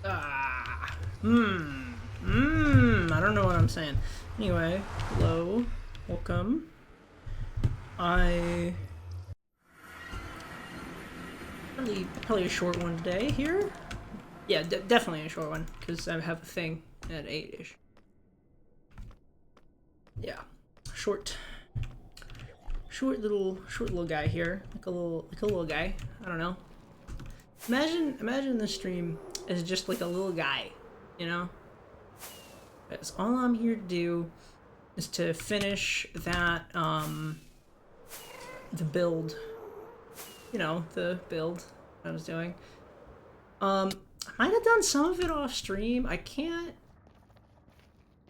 Ah. I don't know what I'm saying. Anyway, hello. Welcome. I probably a short one today here. Yeah, definitely a short one because I have a thing at 8-ish. Yeah, short little guy here, like a little guy. I don't know. Imagine the stream as just like a little guy, you know. That's all I'm here to do is to finish that the build. You know, the build I was doing. I might have done some of it off stream. I can't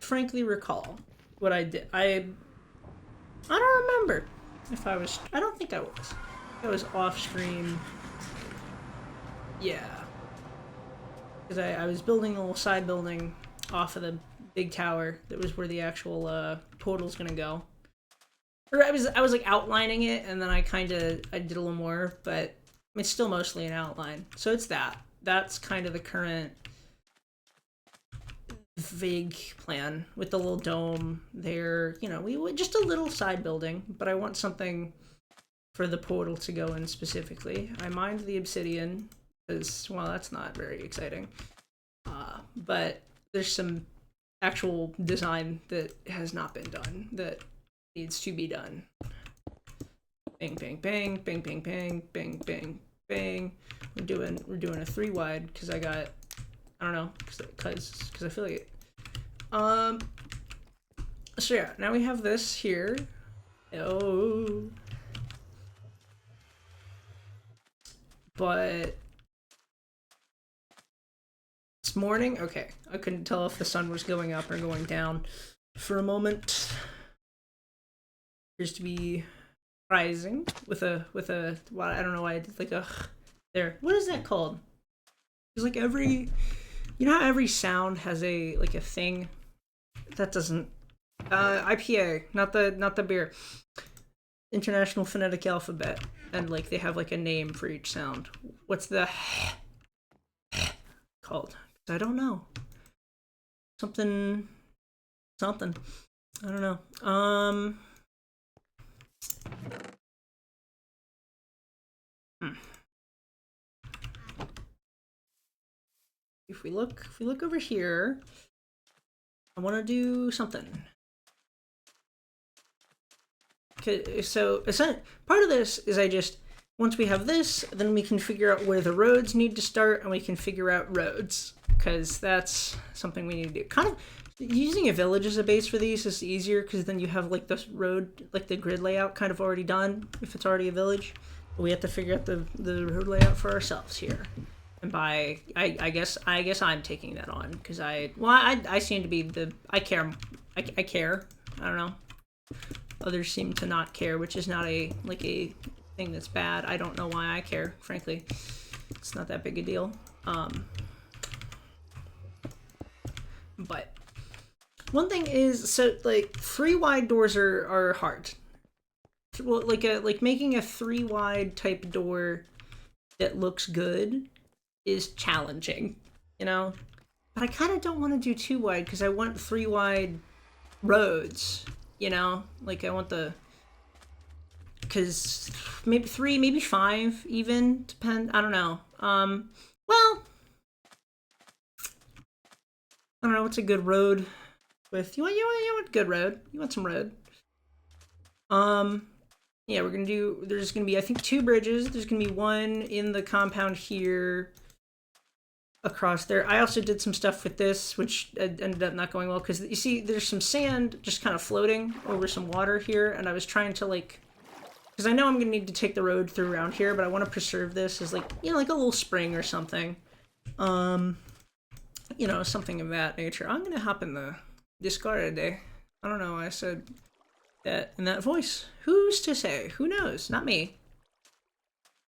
frankly recall what I did. I don't remember if I was. I don't think I was. I was off stream. Yeah, because I was building a little side building off of the big tower. That was where the actual portal's gonna go. Or I was like outlining it, and then I did a little more, but it's still mostly an outline. So it's that. That's kind of the current vague plan with the little dome there. You know, we just a little side building, but I want something for the portal to go in specifically. I mined the obsidian because, well, that's not very exciting. But there's some actual design that has not been done that needs to be done. Bang, bang, bang, bang, bang, bang, bang, bang, bang. We're doing a 3 wide because I got, I don't know, because I feel like it. So yeah, now we have this here. Oh. But this morning, okay, I couldn't tell if the sun was going up or going down for a moment. Appears to be rising with a well, I don't know why I did like a there. What is that called? It's like every, you know how every sound has a like a thing that doesn't IPA, not the beer. International Phonetic Alphabet, and like they have like a name for each sound. What's the called? I don't know. Something. I don't know. If we look over here, I want to do something. Okay, so part of this is once we have this, then we can figure out where the roads need to start, and we can figure out roads, because that's something we need to do. Kind of using a village as a base for these is easier, because then you have like this road, like the grid layout kind of already done, if it's already a village. But we have to figure out the road layout for ourselves here. And by I guess I'm taking that on, because I seem to be I care. I care. I don't know. Others seem to not care, which is not a thing that's bad. I don't know why I care, frankly. It's not that big a deal. But one thing is, so like 3 wide doors are hard. Well, like making a 3 wide type door that looks good is challenging, you know? But I kind of don't want to do 2 wide because I want 3 wide roads, you know? Like I want because maybe 3, maybe 5 even, depend, I don't know. Well, I don't know, what's a good road with, you want good road, you want some road. Yeah, there's gonna be, I think, 2 bridges. There's gonna be one in the compound here, across there. I also did some stuff with this, which ended up not going well, because you see there's some sand just kind of floating over some water here, and I was trying to like, because I know I'm gonna need to take the road through around here, but I want to preserve this as like, you know, like a little spring or something. You know, something of that nature. I'm gonna hop in the Discord today. I don't know why I said that in that voice. Who's to say? Who knows? Not me.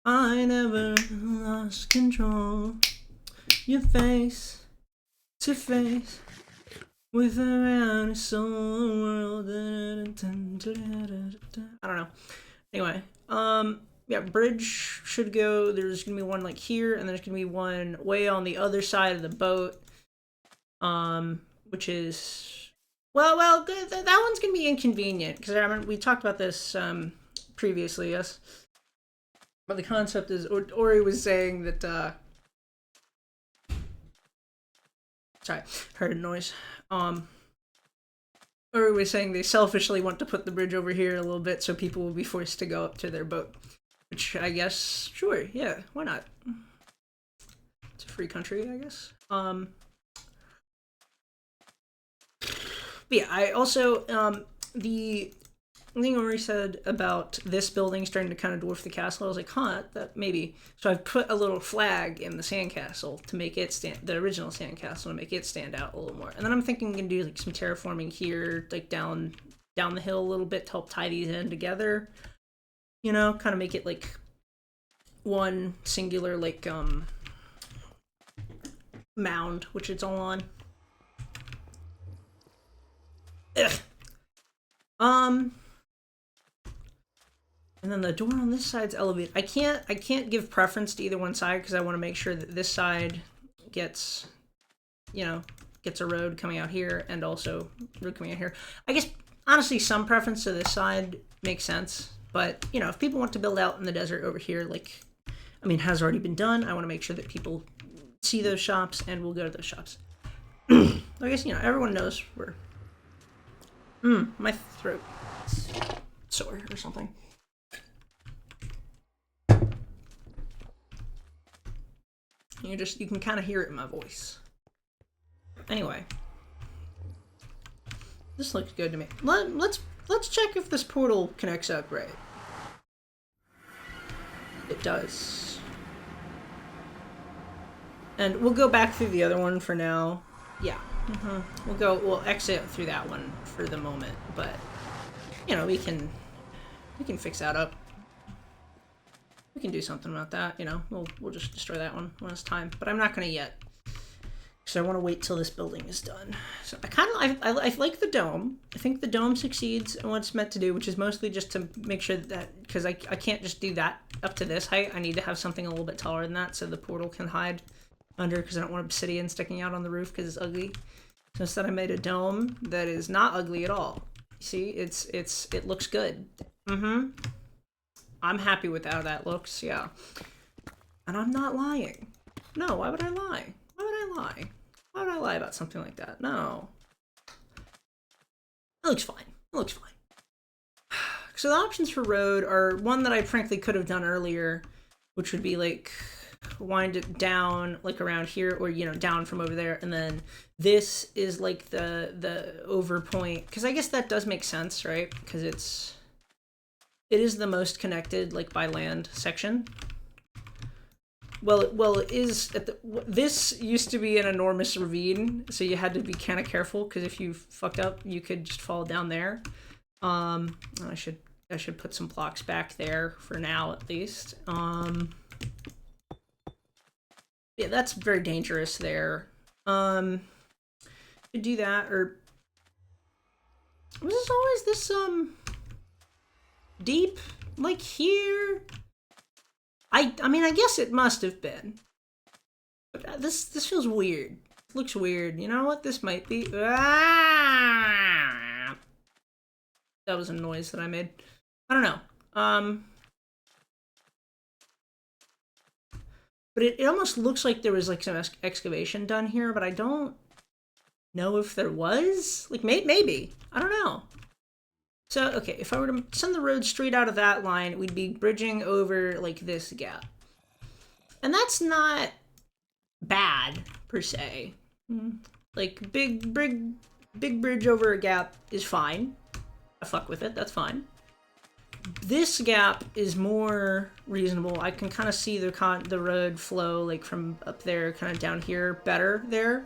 I never lost control. Your face to face with around a soul world. I don't know. Anyway, yeah, bridge should go, there's gonna be one like here, and there's gonna be one way on the other side of the boat, which is, well, that one's gonna be inconvenient, because I remember we talked about this previously, yes? But the concept is, Ori was saying that, sorry, heard a noise. Ori was saying they selfishly want to put the bridge over here a little bit so people will be forced to go up to their boat. Which, I guess, sure, yeah, why not? It's a free country, I guess. But yeah, I also, the thing Ori said about this building starting to kind of dwarf the castle, I was like, huh, that maybe. So I've put a little flag in the sandcastle to make it stand, the original sandcastle, to make it stand out a little more. And then I'm thinking we can do like some terraforming here, like down the hill a little bit to help tie these in together. You know, kind of make it like one singular like mound, which it's all on. Ugh. And then the door on this side's elevated. I can't give preference to either one side because I want to make sure that this side gets, you know, gets a road coming out here and also road coming out here. I guess honestly some preference to this side makes sense, but you know, if people want to build out in the desert over here, like, I mean, has already been done. I want to make sure that people see those shops and will go to those shops. I guess, you know, everyone knows where. My throat's sore or something. You can kind of hear it in my voice. Anyway, this looks good to me. Let's check if this portal connects up right. It does. And we'll go back through the other one for now. Yeah. We'll exit through that one for the moment, but you know, we can fix that up. We can do something about that, you know. We'll just destroy that one when it's time, but I'm not gonna yet, because I want to wait till this building is done. So I like the dome. I think the dome succeeds in what it's meant to do, which is mostly just to make sure that, because I can't just do that up to this height. I need to have something a little bit taller than that so the portal can hide under, because I don't want obsidian sticking out on the roof because it's ugly. So instead I made a dome that is not ugly at all. See, it looks good. I'm happy with how that looks, yeah. And I'm not lying. No, why would I lie? Why would I lie? Why would I lie about something like that? No. It looks fine. It looks fine. So the options for road are one that I frankly could have done earlier, which would be like wind it down like around here, or you know, down from over there, and then this is like the over point, because I guess that does make sense, right? Because it is the most connected, like, by land section. Well, it is at the. This used to be an enormous ravine, so you had to be kind of careful, because if you fucked up, you could just fall down there. I should put some blocks back there for now, at least. Yeah, that's very dangerous there. Could do that, or was this always this deep, like here? I mean, I guess it must have been. But this feels weird. It looks weird. You know what? This might be. Ah! That was a noise that I made. I don't know. But it almost looks like there was like some excavation done here, but I don't know if there was. Like, maybe. I don't know. So, okay, if I were to send the road straight out of that line, we'd be bridging over, like, this gap. And that's not bad, per se. Like, big bridge over a gap is fine. I fuck with it, that's fine. This gap is more reasonable. I can kind of see the road flow, like, from up there, kind of down here, better there.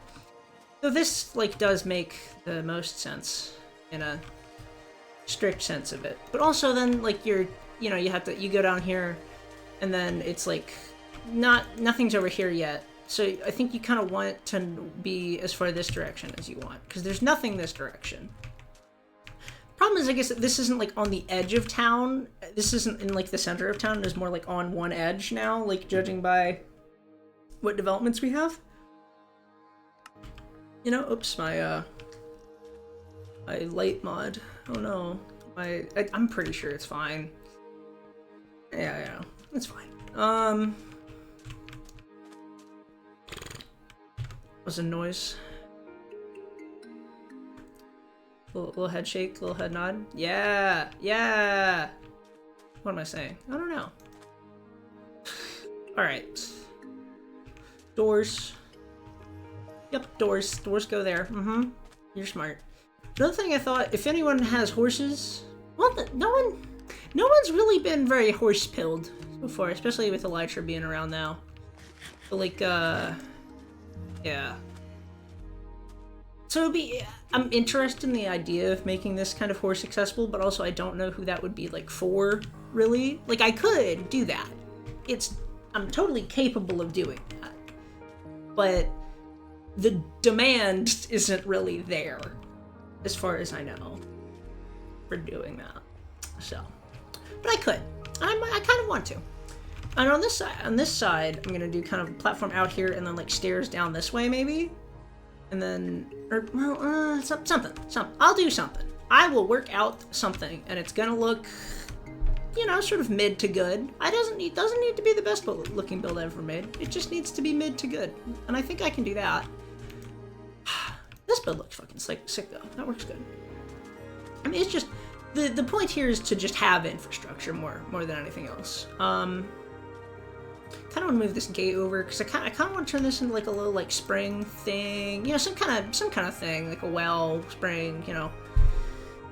So this, like, does make the most sense in a strict sense of it. But also then, like, you go down here, and then it's, like, nothing's over here yet. So I think you kind of want to be as far this direction as you want, because there's nothing this direction. Problem is, I guess, that this isn't, like, on the edge of town. This isn't in, like, the center of town. It's more, like, on one edge now, like, judging by what developments we have. You know, oops, my light mod. Oh, no. I'm pretty sure it's fine. Yeah, it's fine. What's a noise? Little head shake, little head nod. Yeah, yeah. What am I saying? I don't know. All right. Doors. Yep, doors. Doors go there. Mm-hmm. You're smart. Another thing I thought, if anyone has horses, well, no one's really been very horse-pilled so far, especially with Elytra being around now. But like, yeah. So I'm interested in the idea of making this kind of horse accessible, but also I don't know who that would be, like, for, really. Like, I could do that. I'm totally capable of doing that. But the demand isn't really there, as far as I know, for doing that. So, but I could. I kind of want to. And on this side, I'm gonna do kind of a platform out here and then like stairs down this way, maybe. And then, something. I'll do something. I will work out something, and it's gonna look, you know, sort of mid to good. Doesn't need to be the best looking build I've ever made. It just needs to be mid to good, and I think I can do that. This build looks fucking sick though. That works good. I mean, it's just the point here is to just have infrastructure more than anything else. Kind of want to move this gate over because I kind of want to turn this into like a little like spring thing, you know, some kind of thing, like a well spring, you know,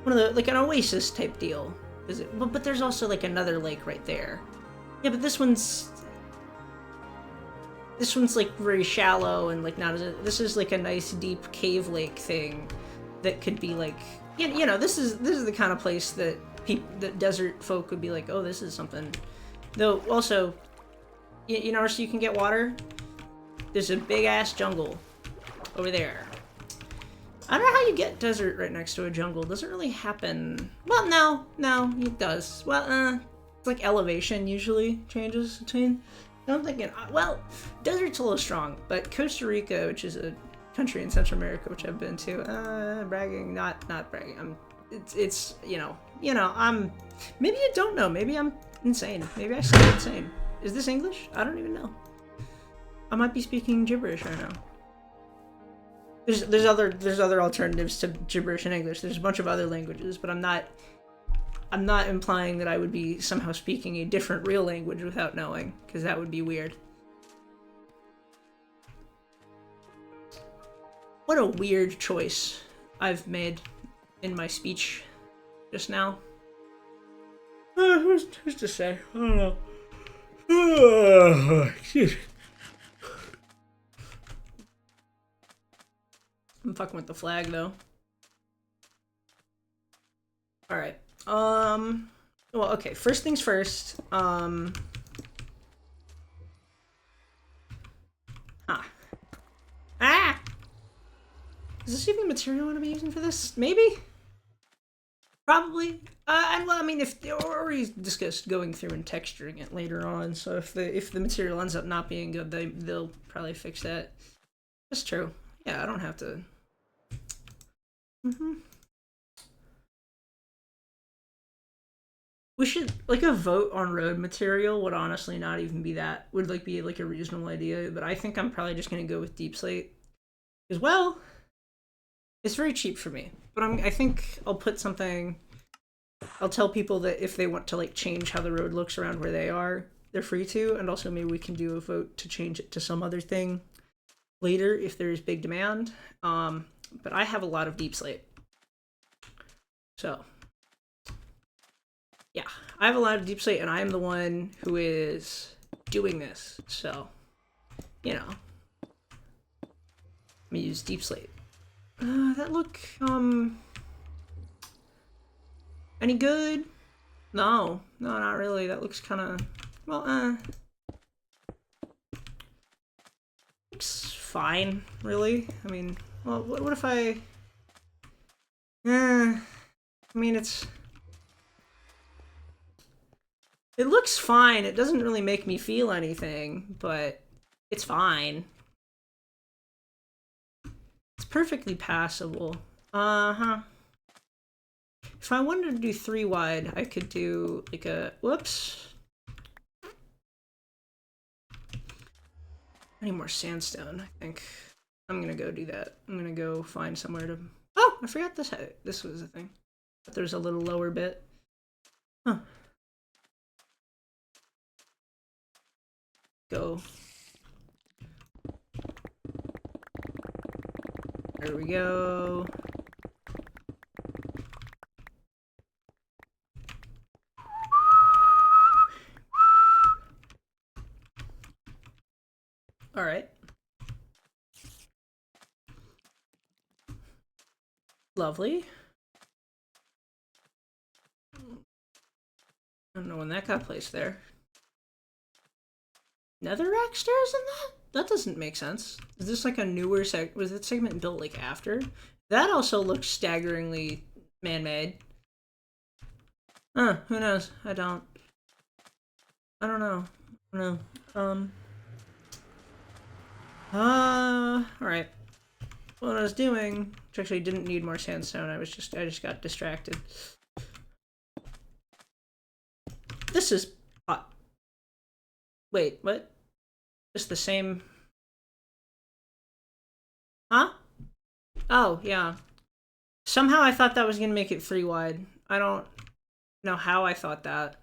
one of the like an oasis type deal. Is it? But there's also like another lake right there. Yeah, but this one's like very shallow and like not as this is like a nice deep cave lake thing that could be like, you know, this is the kind of place that that desert folk would be like, oh, this is something. Though also, you know, so you can get water. There's a big ass jungle over there. I don't know how you get desert right next to a jungle. It doesn't really happen. Well, no, it does. Well, it's like elevation usually changes between. I'm thinking, well, desert's a little strong, but Costa Rica, which is a country in Central America, which I've been to, bragging, not bragging. It's you know, maybe you don't know. Maybe I'm insane. Maybe I sound insane. Is this English? I don't even know. I might be speaking gibberish right now. There's other alternatives to gibberish in English. There's a bunch of other languages, but I'm not implying that I would be somehow speaking a different real language without knowing, because that would be weird. What a weird choice I've made in my speech just now. Who's to say? I don't know. Excuse me. I'm fucking with the flag though. Alright. Well, okay, first things first. Ah. Is this even material I'm gonna be using for this? Maybe? Probably. Well, I mean, if we already discussed going through and texturing it later on, so if the material ends up not being good, they'll probably fix that. That's true. Yeah, I don't have to. We should, like, a vote on road material would honestly not even be that, would like be like a reasonable idea, but I think I'm probably just gonna go with deep slate. Because, well, it's very cheap for me, but I think I'll put something, I'll tell people that if they want to like change how the road looks around where they are, they're free to, and also maybe we can do a vote to change it to some other thing later if there's big demand. But I have a lot of deep slate. So, yeah, I have a lot of deep slate and I am the one who is doing this. So, you know, let me use deep slate. That look, any good? No, not really. That looks kind of, well, looks fine, really. I mean, well, what if I, I mean, it looks fine. It doesn't really make me feel anything, but it's fine. It's perfectly passable. Uh-huh. If I wanted to do 3 wide, I could do like a, whoops. I need more sandstone, I think. I'm gonna go do that. I'm gonna go find somewhere to, oh, I forgot this was a thing. But there's a little lower bit. Huh. Go. There we go. All right. Lovely. I don't know when that got placed there. Netherrack stairs in that? That doesn't make sense. Is this like a newer was that segment built like after? That also looks staggeringly man-made. Huh, who knows? I don't know. Alright. What I was doing, which actually didn't need more sandstone, I just got distracted. This is hot. Wait, what? Just the same. Huh? Oh, yeah. Somehow I thought that was gonna make it 3 wide. I don't know how I thought that.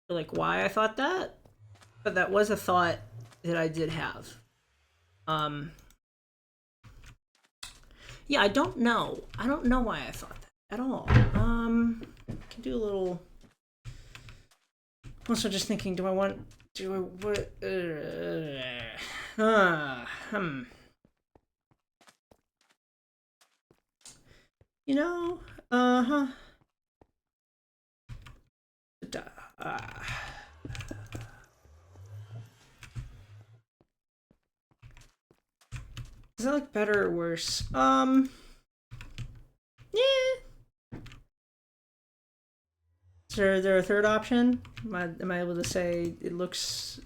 Or like why I thought that. But that was a thought that I did have. Yeah, I don't know. I don't know why I thought that at all. Can do a little. Also, just thinking, do I what? You know, is that like better or worse? Yeah. Is there a third option? Am I able to say it looks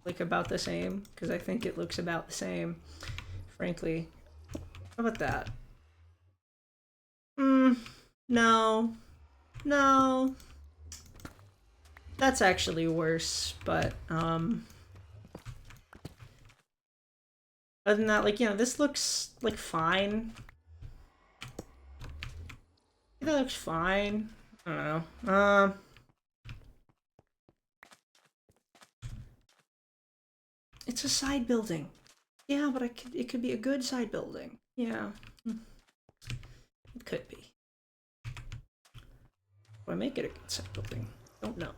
like about the same? Because I think it looks about the same, frankly. How about that? No. No. That's actually worse, but, other than that, like, you know, this looks, like, fine. That looks fine. I don't know. It's a side building. Yeah, but it could be a good side building. Yeah. It could be. Do I make it a good side building? Don't know.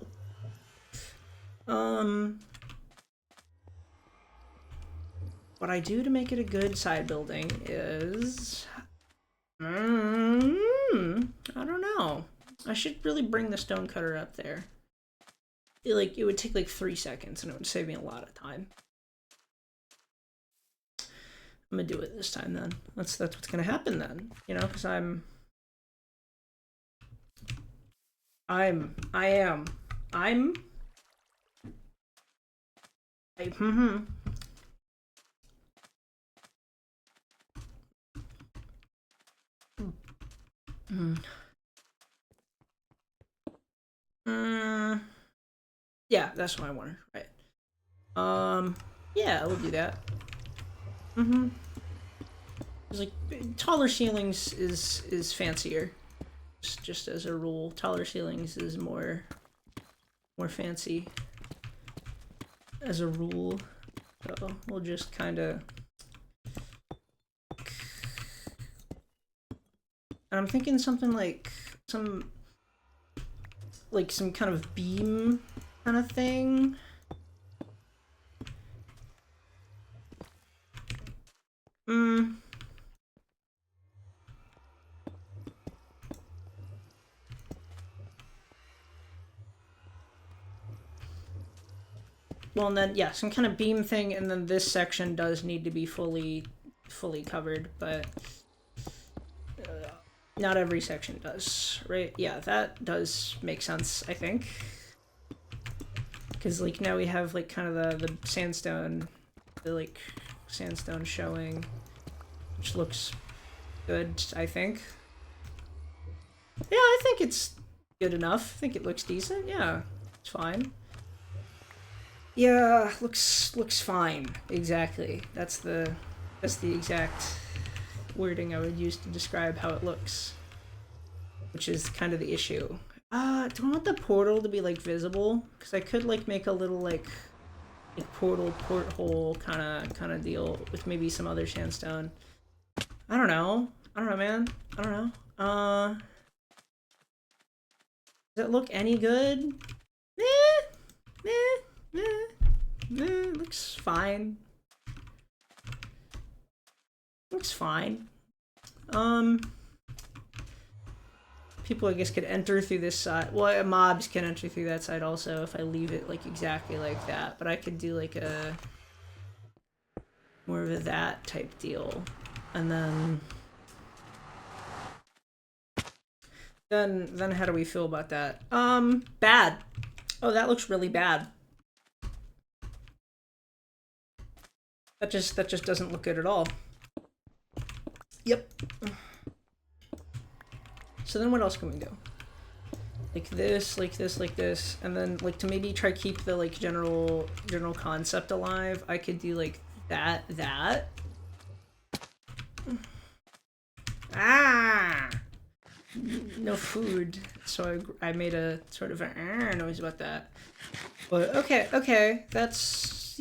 What I do to make it a good side building is... I don't know. I should really bring the stone cutter up there. It would take like 3 seconds and it would save me a lot of time. I'm gonna do it this time then. That's what's gonna happen then. You know, because I am. Yeah, that's what I wanted, right. Yeah, we'll do that. It's like taller ceilings is fancier. Just as a rule, taller ceilings is more fancy as a rule. So we'll just kind of. I'm thinking something like some kind of beam kind of thing. Well, and then, yeah, some kind of beam thing, and then this section does need to be fully covered, but... Not every section does, right? Yeah, that does make sense, I think. Because, like, now we have, like, kind of the sandstone, like, sandstone showing, which looks good, I think. Yeah, I think it's good enough. I think it looks decent. Yeah, it's fine. Yeah, looks fine. Exactly. That's the exact wording I would use to describe how it looks, which is kind of the issue. Do I want the portal to be like visible? Because I could like make a little like porthole kind of deal with maybe some other sandstone. I don't know, man. I don't know. Does it look any good? Looks fine. Looks fine. People, I guess, could enter through this side. Well, mobs can enter through that side also if I leave it, like, exactly like that. But I could do, like, a... more of a that type deal. And then... Then how do we feel about that? Bad. Oh, that looks really bad. That just doesn't look good at all. Yep. So then what else can we do? Like this, like this, like this, and then like to maybe try keep the like general concept alive, I could do like that. Ah! No food, so I made a sort of a noise about that. But okay, that's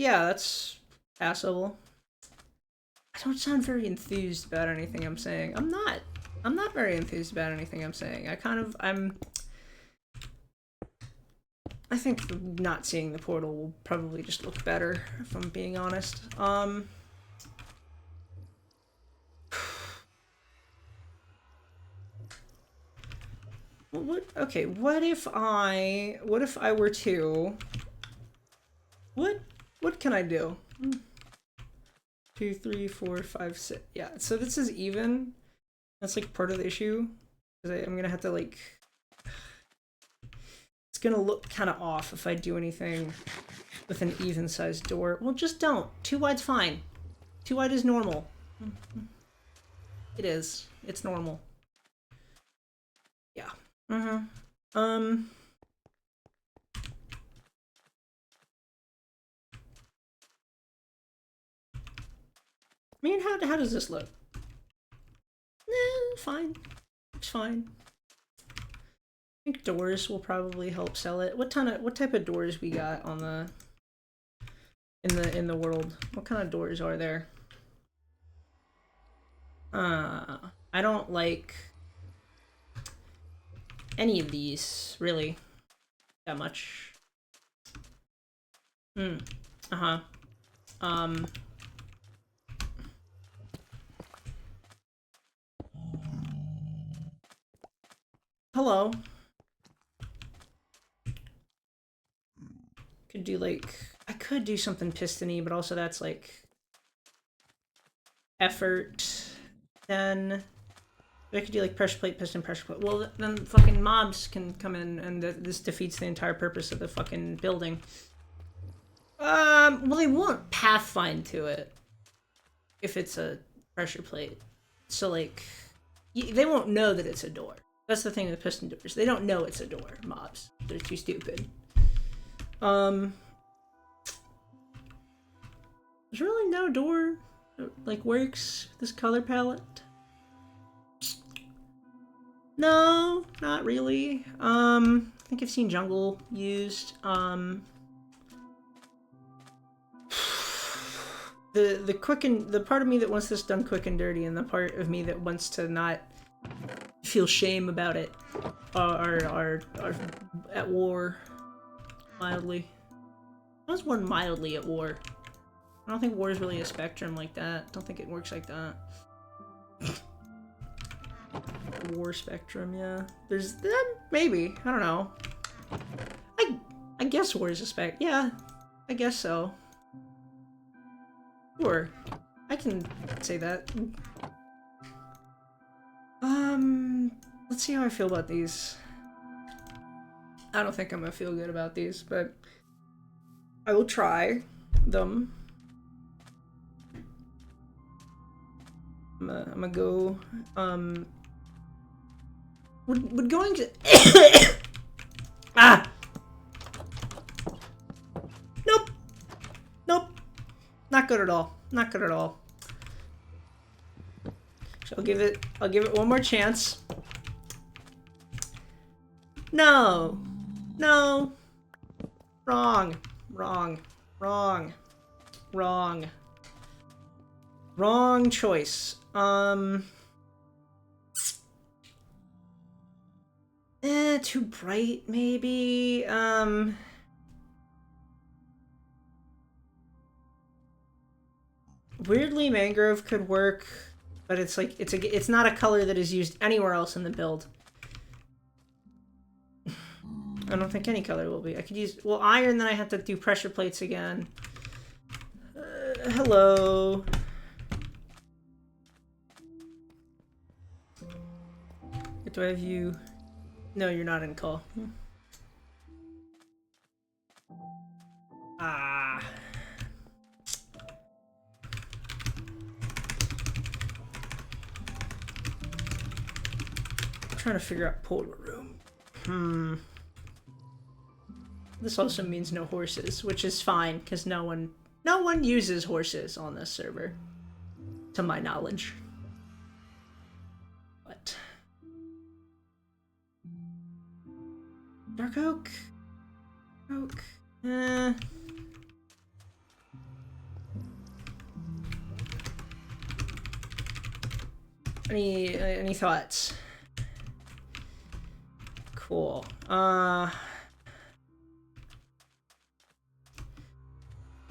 passable. I don't sound very enthused about anything I'm saying. I'm not very enthused about anything I'm saying. I think not seeing the portal will probably just look better, if I'm being honest. What if I were to... What can I do? 2, 3, 4, 5, 6. Yeah, so this is even. That's like part of the issue. I'm gonna have to like... It's gonna look kind of off if I do anything with an even sized door. Well, just don't. 2 wide's fine. 2 wide is normal. It is. It's normal. Yeah. I mean, how does this look? Fine. It's fine. I think doors will probably help sell it. What type of doors we got on the in the world? What kind of doors are there? I don't like any of these really that much. Hello. Could do like... I could do something pistony, but also that's like... effort. Then... I could do like pressure plate, piston, pressure plate. Well, then fucking mobs can come in and this defeats the entire purpose of the fucking building. Well, they won't pathfind to it if it's a pressure plate. So like... they won't know that it's a door. That's the thing with piston doors. They don't know it's a door, mobs. They're too stupid. There's really no door that, like, works with this color palette. No, not really. I think I've seen jungle used. The quick and the part of me that wants this done quick and dirty, and the part of me that wants to not feel shame about it are at war. Mildly. I was one mildly at war. I don't think war is really a spectrum like that. I don't think it works like that. War spectrum, yeah. There's maybe. I don't know. I guess war is a spec. Yeah, I guess so. Sure, I can say that. Let's see how I feel about these. I don't think I'm gonna feel good about these, but I will try them. I'm gonna go, would going to, ah! Nope! Nope! Not good at all. Not good at all. So I'll give it one more chance. No! No! Wrong. Wrong. Wrong. Wrong. Wrong choice. Too bright, maybe. Weirdly, mangrove could work, but it's like it's not a color that is used anywhere else in the build. I don't think any color will be. I could use, well, iron, then I have to do pressure plates again. Hello. Do I have you? No, you're not in call. Ah. I'm trying to figure out polar room. This also means no horses, which is fine, because no one uses horses on this server, to my knowledge. But dark oak, Any thoughts? Cool.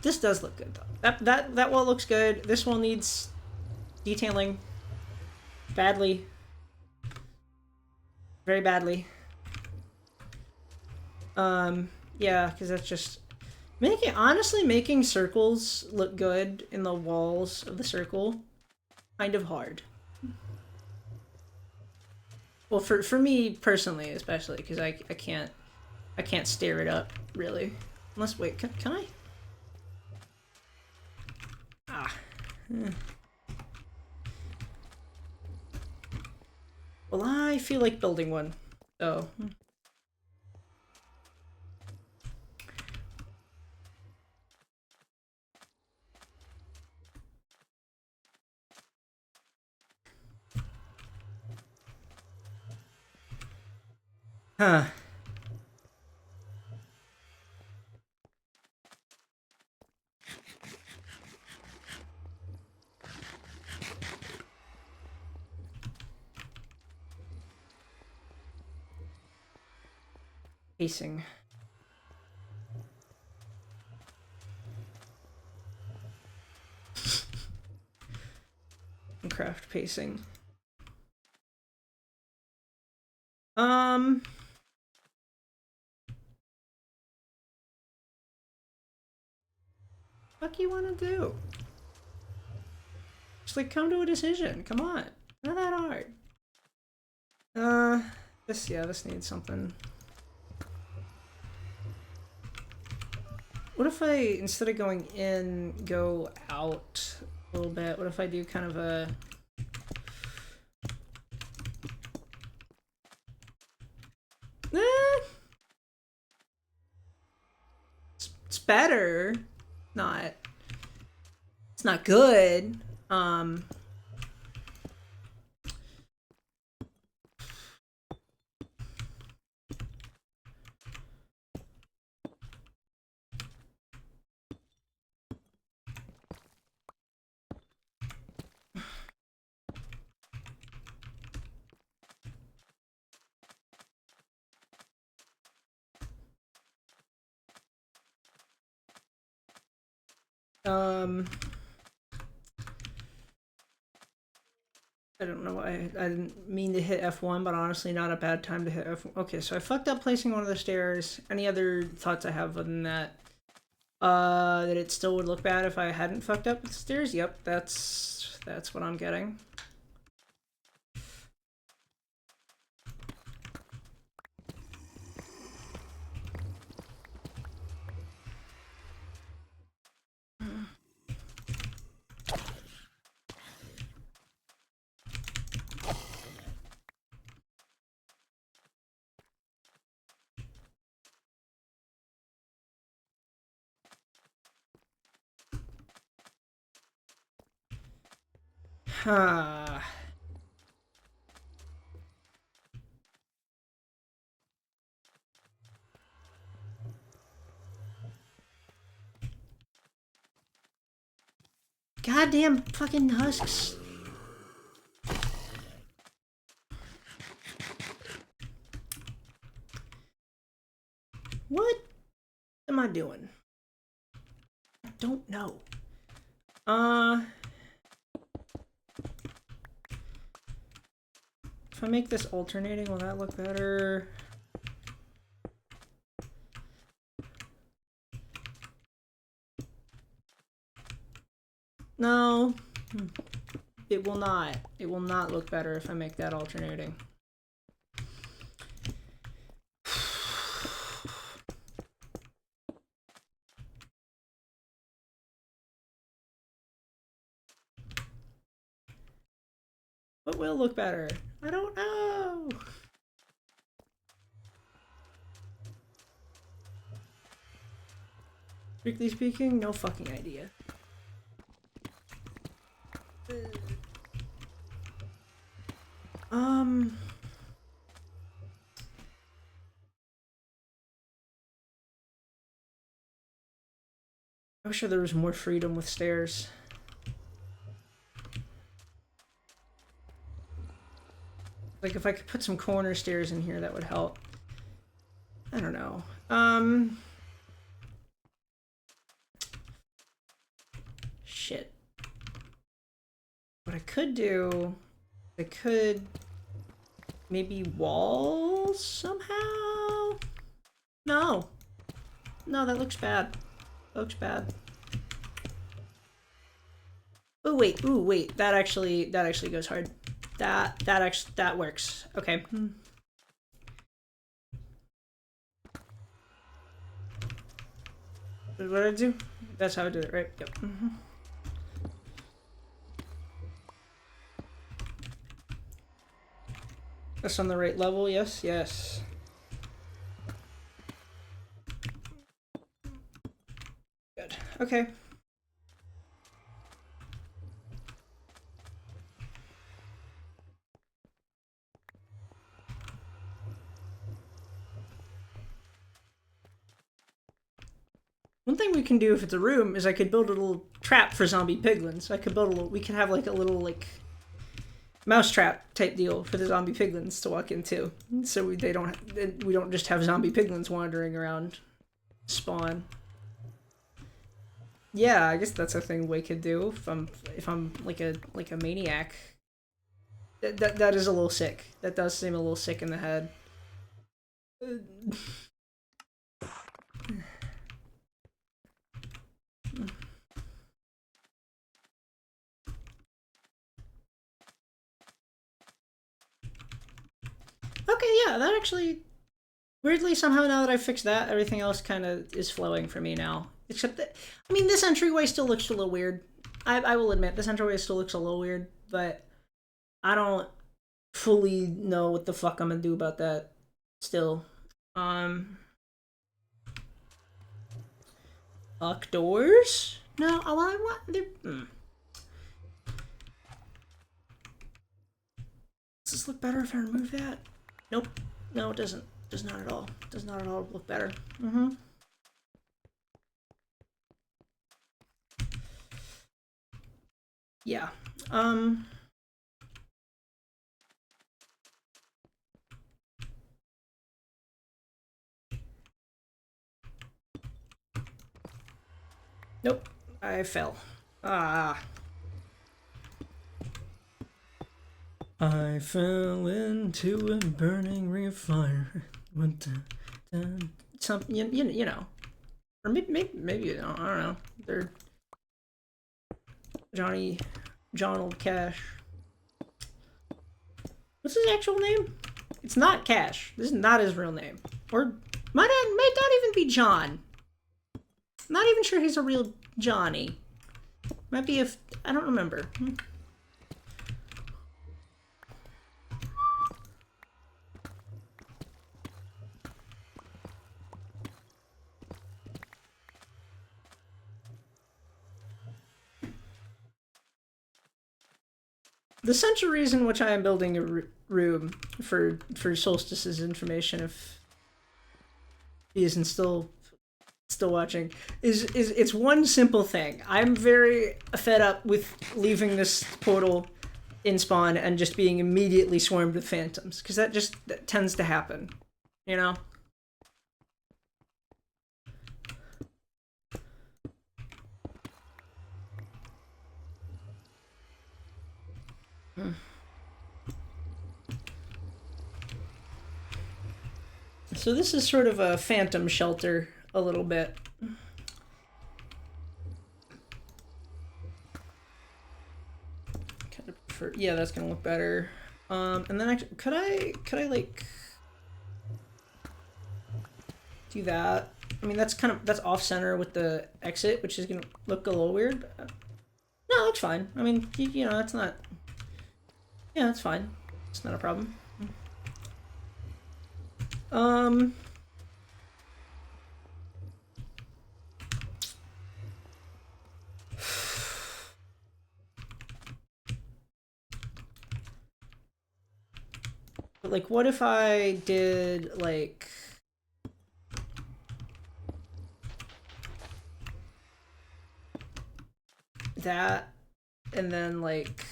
This does look good though. That wall looks good. This wall needs detailing badly. Very badly. Yeah, because that's just honestly making circles look good in the walls of the circle kind of hard. Well, for me personally, especially because I can't stare it up really. Unless, wait, can I? Ah. Well, I feel like building one. So. Huh. Pacing. Craft pacing. What you want to do? Just like come to a decision. Come on, not that hard. This needs something. What if I, instead of going in, go out a little bit? What if I do kind of a... It's better. It's not good. I don't know why I didn't mean to hit F1, but honestly not a bad time to hit F1. Okay, so I fucked up placing one of the stairs. Any other thoughts I have other than that? That it still would look bad if I hadn't fucked up the stairs? Yep, that's what I'm getting. Goddamn fucking husks. What am I doing? I don't know. If I make this alternating, will that look better? No, it will not. It will not look better if I make that alternating. What will look better? I don't know. Strictly speaking, no fucking idea. I wish there was more freedom with stairs. Like if I could put some corner stairs in here, that would help. I don't know. Shit. What I could do, I could maybe walls somehow? No. No, that looks bad. That looks bad. Oh wait, that actually goes hard. That works. Okay. What did I do? That's how I did it, right? Yep. That's on the right level, yes, yes. Good. Okay. One thing we can do if it's a room is I could build a little trap for zombie piglins. I could build a little, we could have like a little like mousetrap type deal for the zombie piglins to walk into, so we don't just have zombie piglins wandering around spawn. Yeah, I guess that's a thing we could do if I'm like a maniac. That is a little sick. That does seem a little sick in the head. Okay, yeah, that actually... Weirdly, somehow now that I've fixed that, everything else kind of is flowing for me now. Except that, I mean, this entryway still looks a little weird. I will admit, this entryway still looks a little weird, but I don't fully know what the fuck I'm gonna do about that still. Lock doors? No, I want... Does this look better if I remove that? Nope. No, it doesn't. Does not at all. Does not at all look better. Yeah. Nope. I fell. Ah. I fell into a burning ring of fire. Some, you know. Or maybe you don't. I don't know. They're John Old Cash. What's his actual name? It's not Cash. This is not his real name. Or might not even be John. I'm not even sure he's a real Johnny. Might be if I don't remember. the central reason which I am building a room for Solstice's information, if he isn't still watching, is it's one simple thing. I'm very fed up with leaving this portal in spawn and just being immediately swarmed with phantoms, because that tends to happen, you know? So this is sort of a phantom shelter a little bit. Kind of prefer, yeah, that's gonna look better. And then could I like do that? I mean, that's off center with the exit, which is gonna look a little weird. No, that's fine. I mean, you know, that's not. Yeah, that's fine. It's not a problem. But like, what if I did like that, and then like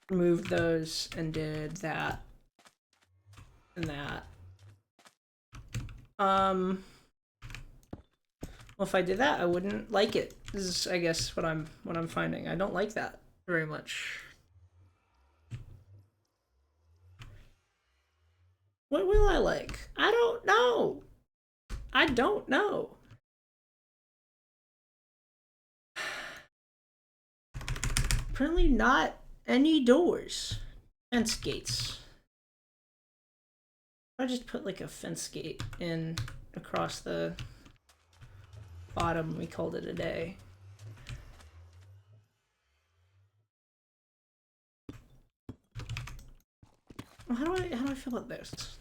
removed those and did that and that. Well, if I did that, I wouldn't like it. This is, I guess, what I'm finding. I don't like that very much. What will I like? I don't know. I don't know. Apparently not any doors. Fence gates. I just put like a fence gate in across the bottom, we called it a day. Well, how do I feel about this?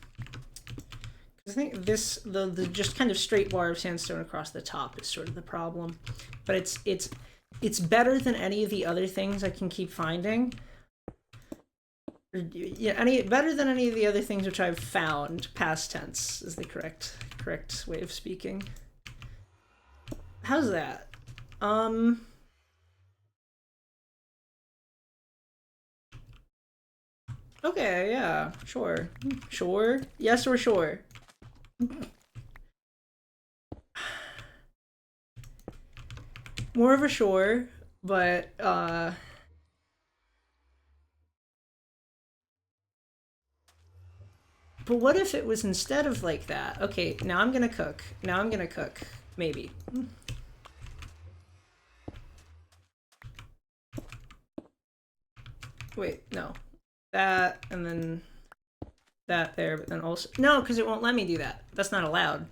I think this the just kind of straight bar of sandstone across the top is sort of the problem, but it's better than any of the other things I can keep finding. Yeah, better than any of the other things which I've found. Past tense is the correct way of speaking. How's that? Okay, yeah, sure. Sure? Yes or sure? More of a sure, but what if it was instead of like that? Okay, now I'm gonna cook. Now I'm gonna cook. Maybe. Wait, no. That, and then that there, but then also... No, because it won't let me do that. That's not allowed.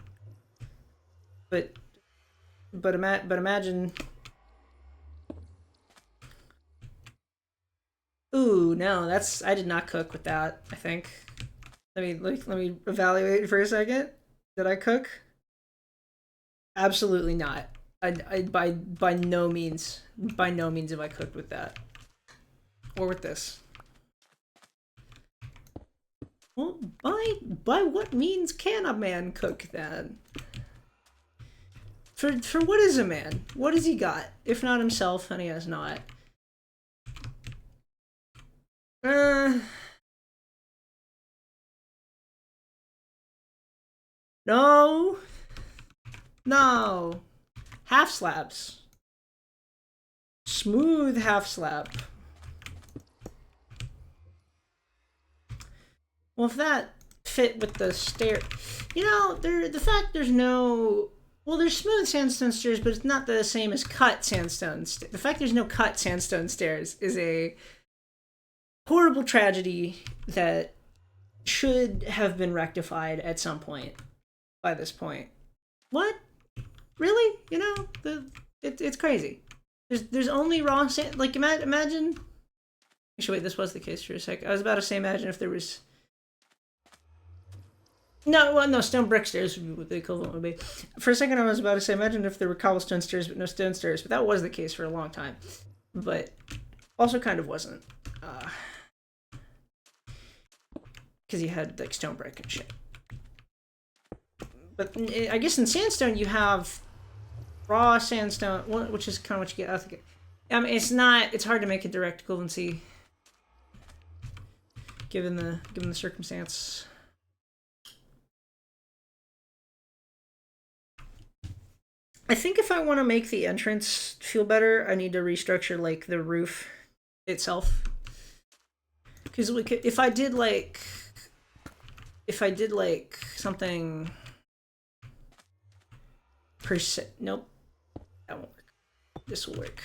But imagine... Ooh, no, that's... I did not cook with that, I think. Let me evaluate for a second. Did I cook? Absolutely not. By no means have I cooked with that. Or with this. Well, by what means can a man cook then? For what is a man? What has he got? If not himself, and he has not. No. No. Half slabs. Smooth half slab. Well, if that fit with the stair, you know, the fact there's no, well, there's smooth sandstone stairs, but it's not the same as cut sandstone. The fact there's no cut sandstone stairs is a horrible tragedy that should have been rectified at some point. By this point, what? Really? You know, it's crazy. There's only raw sand. Like imagine. Actually, wait, this was the case for a sec. I was about to say, imagine if there was. No, well, no, stone brick stairs would be what the equivalent would be. For a second, I was about to say, imagine if there were cobblestone stairs but no stone stairs, but that was the case for a long time. But also kind of wasn't. Because you had, like, stone brick and shit. But I guess in sandstone, you have raw sandstone, which is kind of what you get. I think. I mean, it's hard to make a direct equivalency given the circumstance. I think if I want to make the entrance feel better, I need to restructure, like, the roof itself. Because if I did like something nope, that won't work. This will work.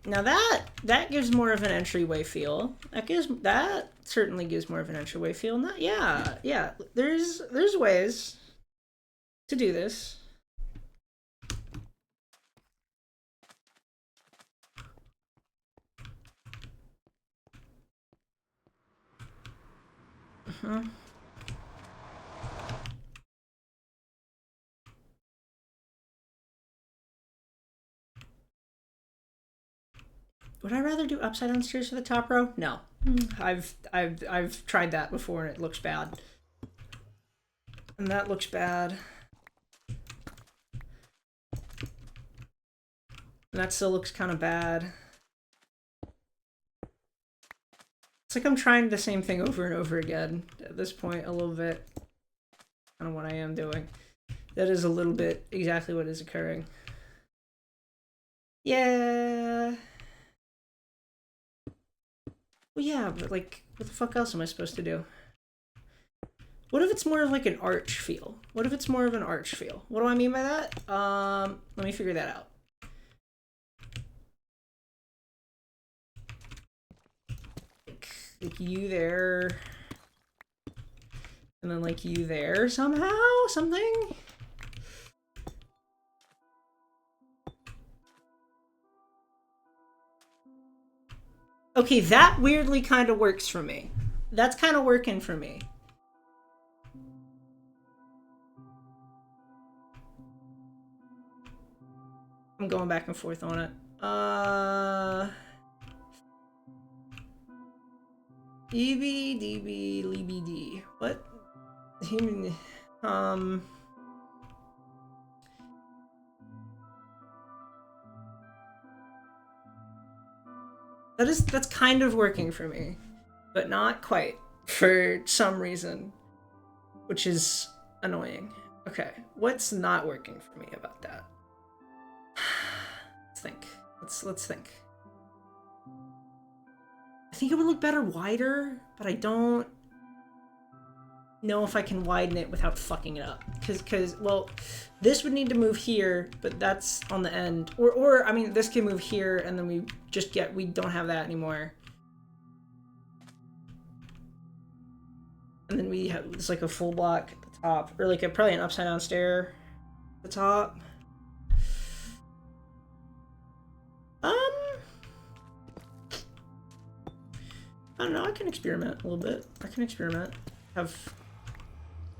Now that gives more of an entryway feel. That certainly gives more of an entryway feel. Not, yeah. There's ways to do this. Would I rather do upside down stairs for the top row? No. I've tried that before and it looks bad. And that looks bad. And that still looks kind of bad. It's like I'm trying the same thing over and over again. At this point, a little bit. Kind of what I am doing. That is a little bit exactly what is occurring. Yeah. Well, yeah, but, like, what the fuck else am I supposed to do? What if it's more of, like, an arch feel? What if it's more of an arch feel? What do I mean by that? Let me figure that out. Like you there. And then, like, you there somehow? Something? Okay, that weirdly kind of works for me. That's kind of working for me. I'm going back and forth on it. EB, DB, LBD. What? That's kind of working for me, but not quite for some reason, which is annoying. Okay, what's not working for me about that? Let's think. Let's think. I think it would look better wider, but I don't know if I can widen it without fucking it up. Because well, this would need to move here, but that's on the end. Or I mean, this can move here, and then we don't have that anymore. And then we have, it's like a full block at the top, or like probably an upside down stair at the top. I don't know, I can experiment a little bit. I can experiment. Have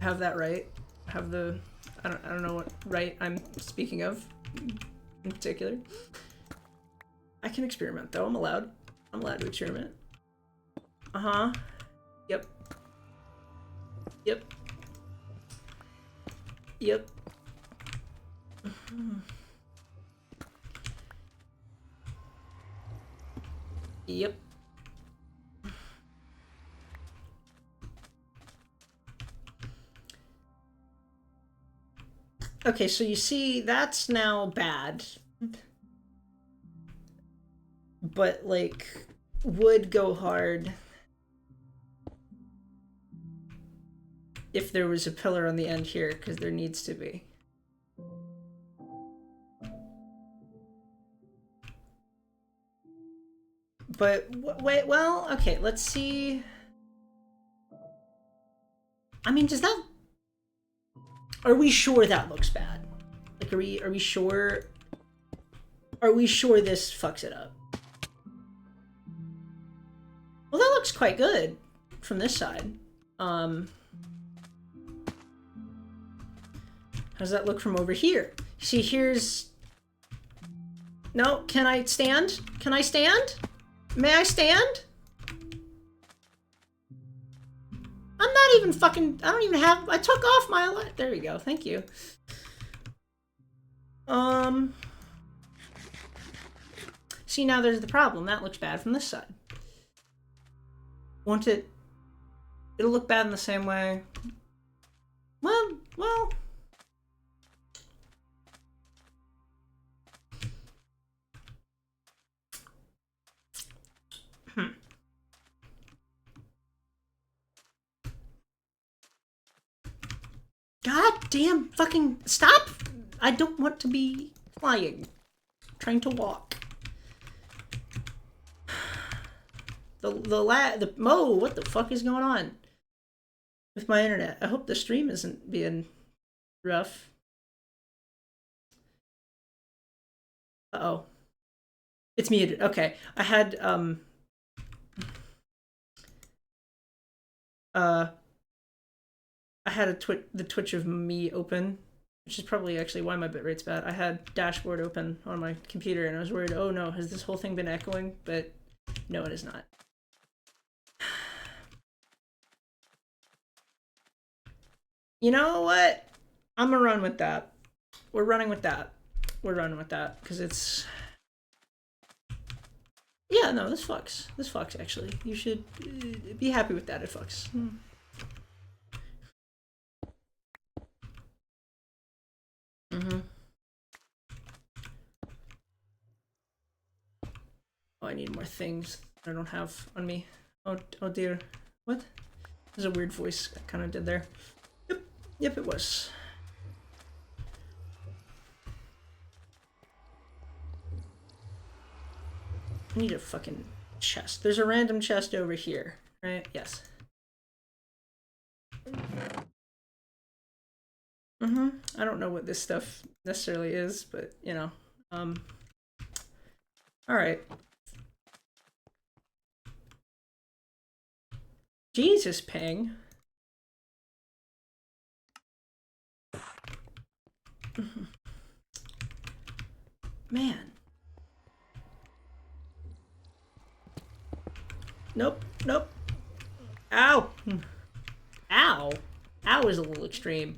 that right. Have the I don't know what right I'm speaking of in particular. I can experiment though, I'm allowed. I'm allowed to experiment. Uh-huh. Yep. Yep. Yep. Yep. Okay, so you see, that's now bad. But, like, would go hard if there was a pillar on the end here, because there needs to be. But, wait, well, okay, let's see. I mean, does that... Are we sure that looks bad? Like, are we sure... Are we sure this fucks it up? Well, that looks quite good. from this side. How does that look from over here? See, here's... No, can I stand? Can I stand? May I stand? I'm not even fucking... I don't even have... I took off my... There we go. Thank you. See, now there's the problem. That looks bad from this side. Won't it... It'll look bad in the same way. Well... God damn fucking stop! I don't want to be flying. I'm trying to walk. Mo, what the fuck is going on with my internet? I hope the stream isn't being rough. Uh-oh. It's muted. Okay. I had the Twitch of me open, which is probably actually why my bitrate's bad. I had dashboard open on my computer and I was worried, oh no, has this whole thing been echoing? But no, it is not. You know what? I'm gonna run with that. We're running with that. We're running with that because it's... Yeah, no, this fucks. This fucks, actually. You should be happy with that. It fucks. Oh, I need more things I don't have on me. Oh dear. What? There's a weird voice I kind of did there. Yep, it was. I need a fucking chest. There's a random chest over here, right? Yes. I don't know what this stuff necessarily is, but you know. Alright. Jesus, Ping. Man. Nope. Ow! Ow! Ow is a little extreme.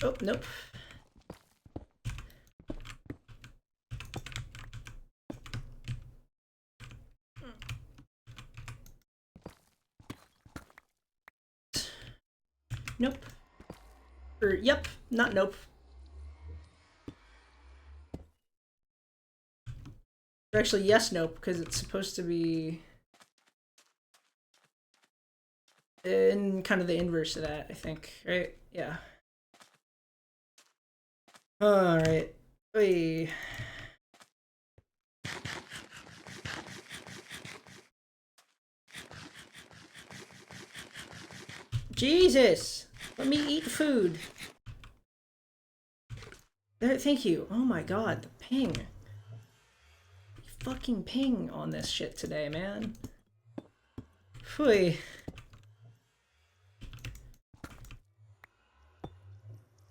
Oh, nope. Nope. Yep, not nope. Or actually, yes, nope, because it's supposed to be in kind of the inverse of that, I think, right? Yeah. Alright. Oy. Jesus! Let me eat food. There, thank you. Oh my god, the ping. Fucking ping on this shit today, man. Phooey.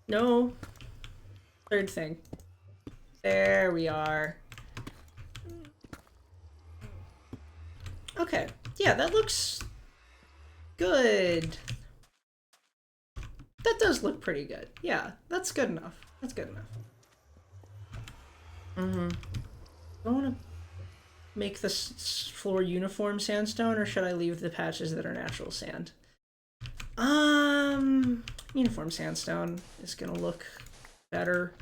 No. Third thing. There we are. Okay. Yeah, that looks good. That does look pretty good. Yeah, that's good enough. That's good enough. I want to make this floor uniform sandstone, or should I leave the patches that are natural sand? Uniform sandstone is gonna look better.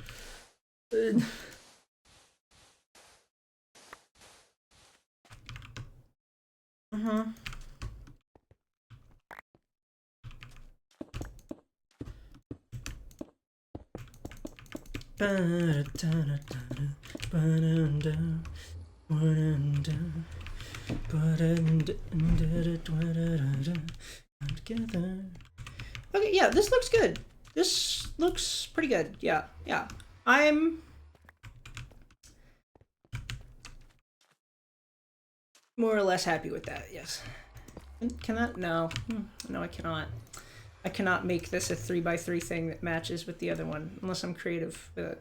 Together. Okay, yeah, this looks good. This looks pretty good. Yeah, yeah. I'm more or less happy with that, yes. Can that? No. No, I cannot. I cannot make this a 3x3 thing that matches with the other one, unless I'm creative with it.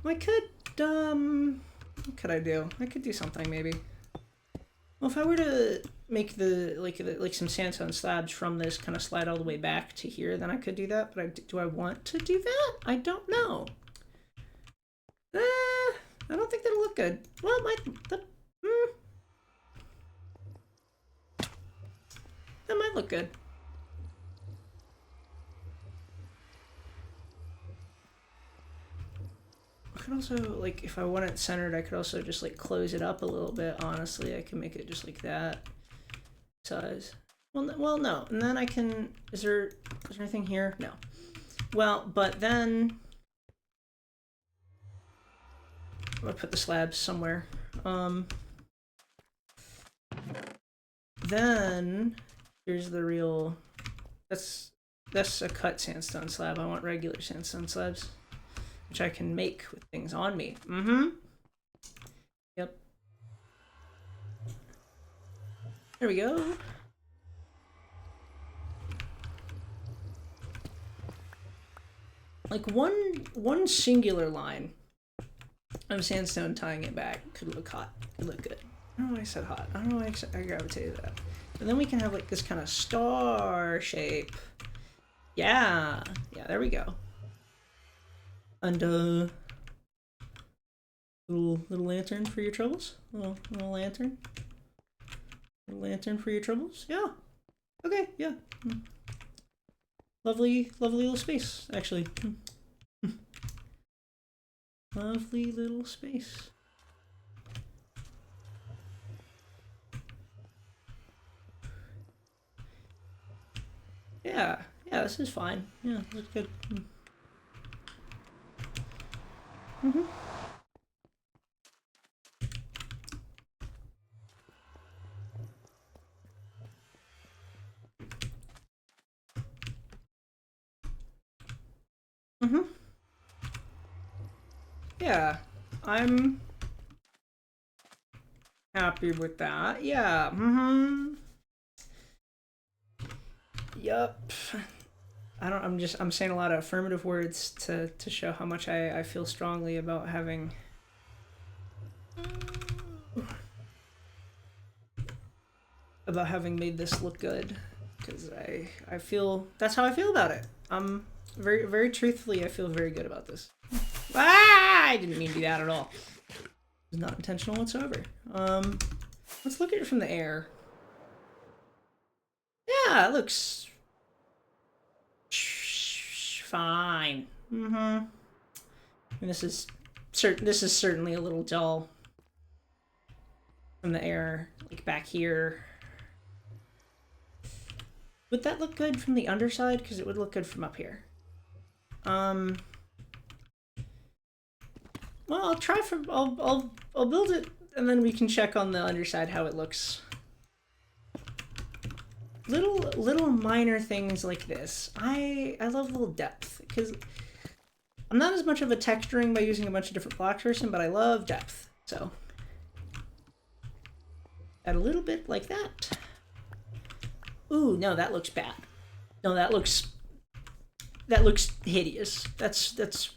I could, what could I do? I could do something, maybe. Well, if I were to make like some sandstone slabs from this, kind of slide all the way back to here, then I could do that. But do I want to do that? I don't know. I don't think that'll look good. Well, that might look good. I could also, like, if I want it centered, I could also just, like, close it up a little bit, honestly. I can make it just like that size. Well, no. And then I can... Is there anything here? No. Well, but then... I'm gonna put the slabs somewhere. Then... Here's the real... That's a cut sandstone slab. I want regular sandstone slabs, which I can make with things on me. Yep. There we go. Like one singular line of sandstone tying it back could look hot. Could look good. I don't know why I said hot. I don't know why I gravitated to that. And then we can have like this kind of star shape. Yeah. Yeah, there we go. And little lantern for your troubles. Little lantern. Little lantern for your troubles. Yeah. Okay. Yeah. Lovely little space, actually. Lovely little space. Yeah. Yeah. This is fine. Yeah. This is good. Yeah, I'm happy with that. Yeah. Yup. I'm saying a lot of affirmative words to show how much I feel strongly about having made this look good, because I feel that's how I feel about it. Very truthfully, I feel very good about this. I didn't mean to do that at all. It was not intentional whatsoever. Let's look at it from the air. Yeah, it looks fine. And this is certainly a little dull from the air, like back here. Would that look good from the underside? Because it would look good from up here. Well, I'll try from. I'll build it, and then we can check on the underside how it looks. Little minor things like this. I love little depth, because I'm not as much of a texturing by using a bunch of different blocks person, but I love depth. So add a little bit like that. Ooh, no, that looks bad. No, that looks hideous. That's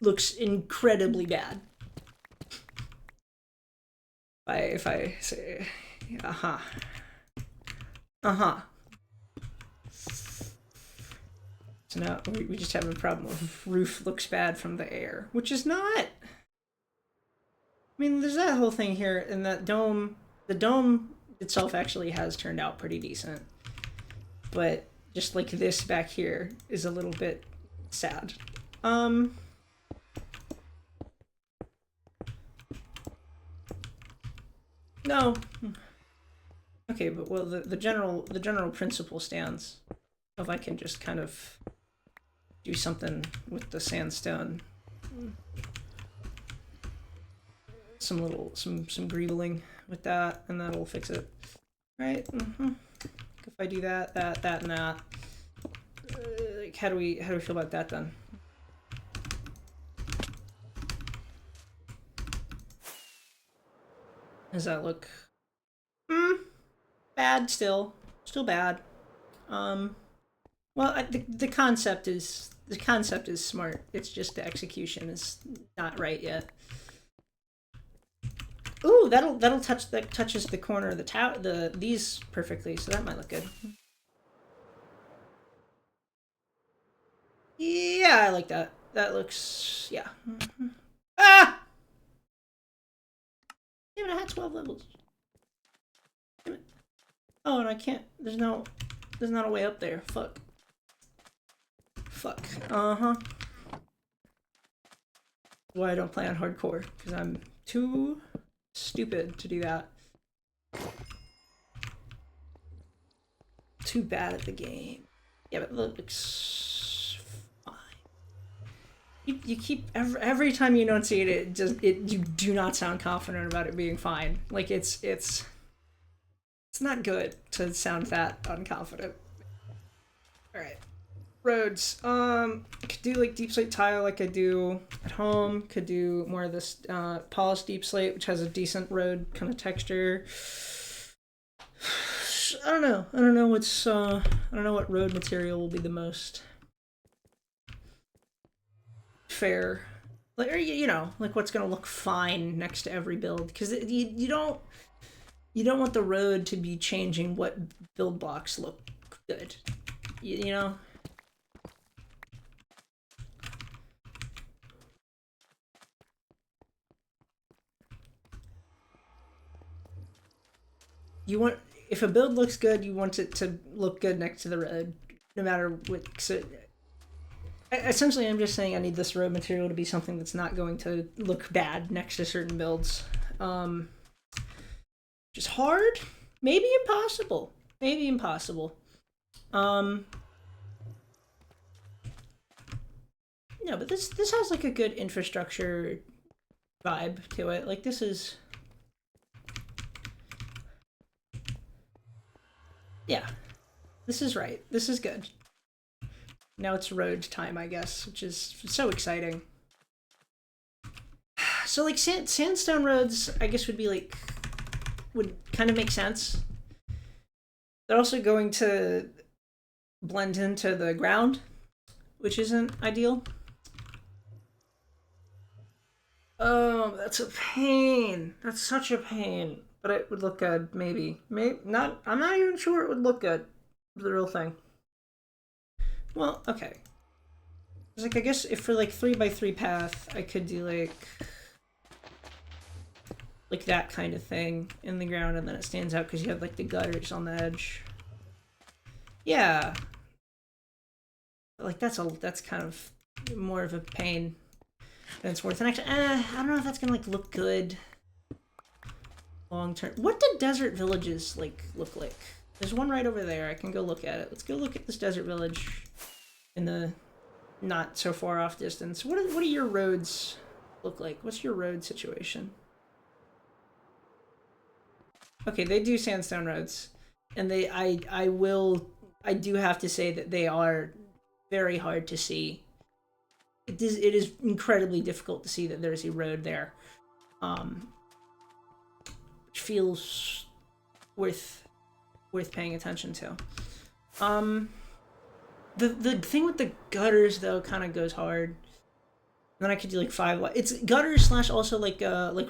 looks incredibly bad. If I say, So now we just have a problem of roof looks bad from the air, which is not. I mean, there's that whole thing here, and that dome. The dome itself actually has turned out pretty decent, but just like this back here is a little bit sad. No. Okay, but well, the general principle stands. If I can just kind of do something with the sandstone. Some greebling with that, and that'll fix it. Right? If I do that, and that, like, how do we feel about that then? Does that look bad still? Still bad. Well, the concept is smart. It's just the execution is not right yet. Ooh, that'll touches the corner of the tower, these perfectly, so that might look good. Yeah, I like that. That looks, yeah. Ah! Damn it, I had 12 levels. Damn it. Oh, and I can't. There's not a way up there. Fuck. Why I don't play on hardcore, because I'm too stupid to do that. Too bad at the game. Yeah, but it looks fine. You keep every time you enunciate it, you do not sound confident about it being fine. Like it's not good to sound that unconfident. All right. Roads. I could do like deep slate tile like I do at home. Could do more of this polished deep slate, which has a decent road kind of texture. I don't know. I don't know what road material will be the most fair. Like, or you know, like what's gonna look fine next to every build, because you don't want the road to be changing what build blocks look good. You know. You want, if a build looks good, you want it to look good next to the road, no matter what. So, essentially, I'm just saying I need this road material to be something that's not going to look bad next to certain builds. Just hard, maybe impossible. Maybe impossible. No, but this has like a good infrastructure vibe to it. Like this is. Yeah, this is right. This is good. Now it's road time, I guess, which is so exciting. So like sandstone roads, I guess would kind of make sense. They're also going to blend into the ground, which isn't ideal. Oh, that's a pain. That's such a pain. But it would look good, maybe. Maybe not. I'm not even sure it would look good. The real thing. Well, okay. It's like, I guess if for like 3x3 path, I could do like that kind of thing in the ground, and then it stands out because you have like the gutters on the edge. Yeah. Like that's kind of more of a pain than it's worth. And actually, I don't know if that's gonna like look good long term. What do desert villages look like? There's one right over there. I can go look at it. Let's go look at this desert village in the not so far off distance. What do your roads look like? What's your road situation? Okay, they do sandstone roads, and I do have to say that they are very hard to see. It is incredibly difficult to see that there's a road there. Which feels worth paying attention to. The thing with the gutters though kind of goes hard. And then I could do like 5 wide. It's gutters / also like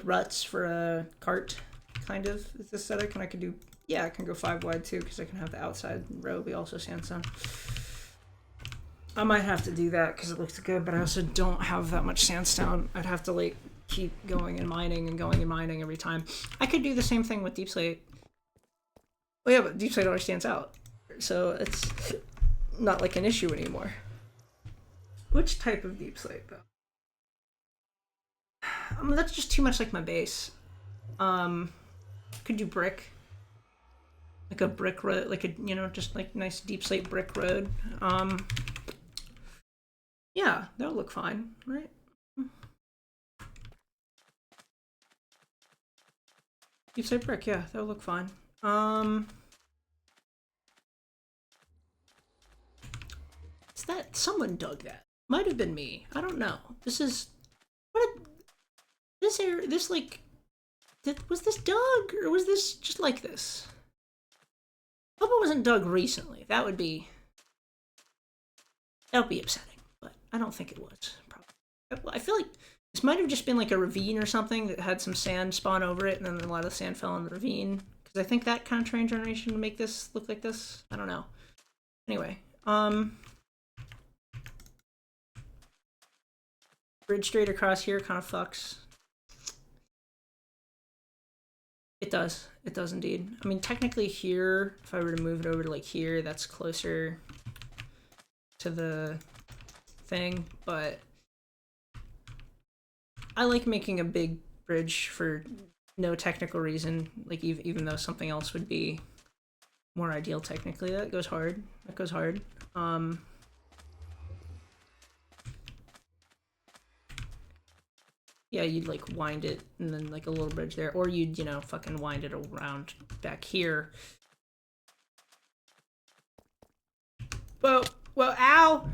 ruts for a cart, kind of is the aesthetic. And I could do, yeah, I can go 5 wide too, because I can have the outside row be also sandstone. I might have to do that because it looks good, but I also don't have that much sandstone. I'd have to like keep going and mining every time. I could do the same thing with deep slate. Well, yeah, but deep slate always stands out, so it's not like an issue anymore. Which type of deep slate though? That's just too much like my base. Could do brick, like a brick road, like a just like nice deep slate brick road. Yeah, that'll look fine, right? Deep side brick, yeah, that'll look fine. Is that someone dug that? Might have been me. I don't know. This is what this area. This like, was this dug or was this just like this? I hope it wasn't dug recently. That would be upsetting. But I don't think it was. Probably. I feel like this might have just been like a ravine or something that had some sand spawn over it, and then a lot of the sand fell in the ravine. Because I think that kind of terrain generation would make this look like this. I don't know. Anyway, bridge straight across here kind of fucks. It does. It does indeed. I mean, technically here, if I were to move it over to like here, that's closer to the thing, but I like making a big bridge for no technical reason, like even though something else would be more ideal technically. That goes hard. That goes hard. Yeah, you'd like wind it and then like a little bridge there, or you'd, you know, fucking wind it around back here. Well, ow!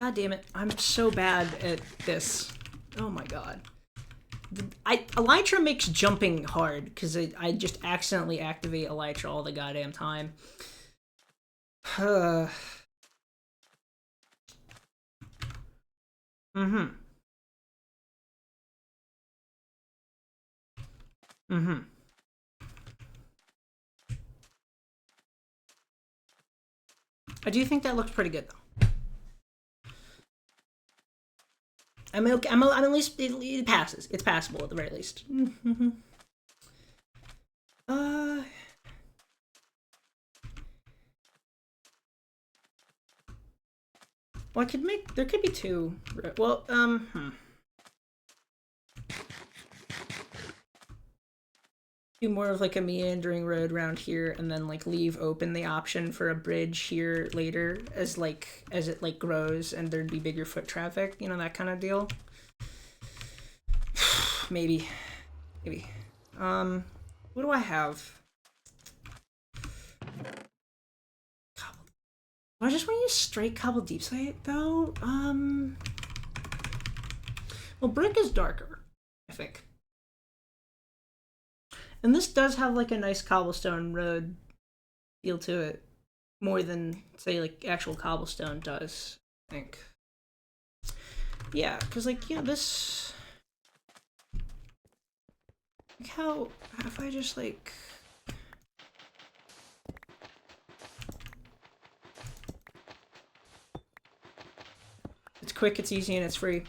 God damn it, I'm so bad at this. Oh my god. Elytra makes jumping hard because I just accidentally activate Elytra all the goddamn time. Mm-hmm. Mm-hmm. I do think that looks pretty good though. I'm okay. I'm at least it passes. It's passable at the very least. Mm-hmm. Well, I could make. There could be two. Well, do more of like a meandering road around here, and then like leave open the option for a bridge here later, as it like grows and there'd be bigger foot traffic. You know, that kind of deal. Maybe. What do I have? I just want to use straight cobble deep slate though. Well, brick is darker, I think. And this does have like a nice cobblestone road feel to it, more than say like actual cobblestone does, I think. Yeah, because like, you know, this, like how if I just like, it's quick, it's easy, and it's free.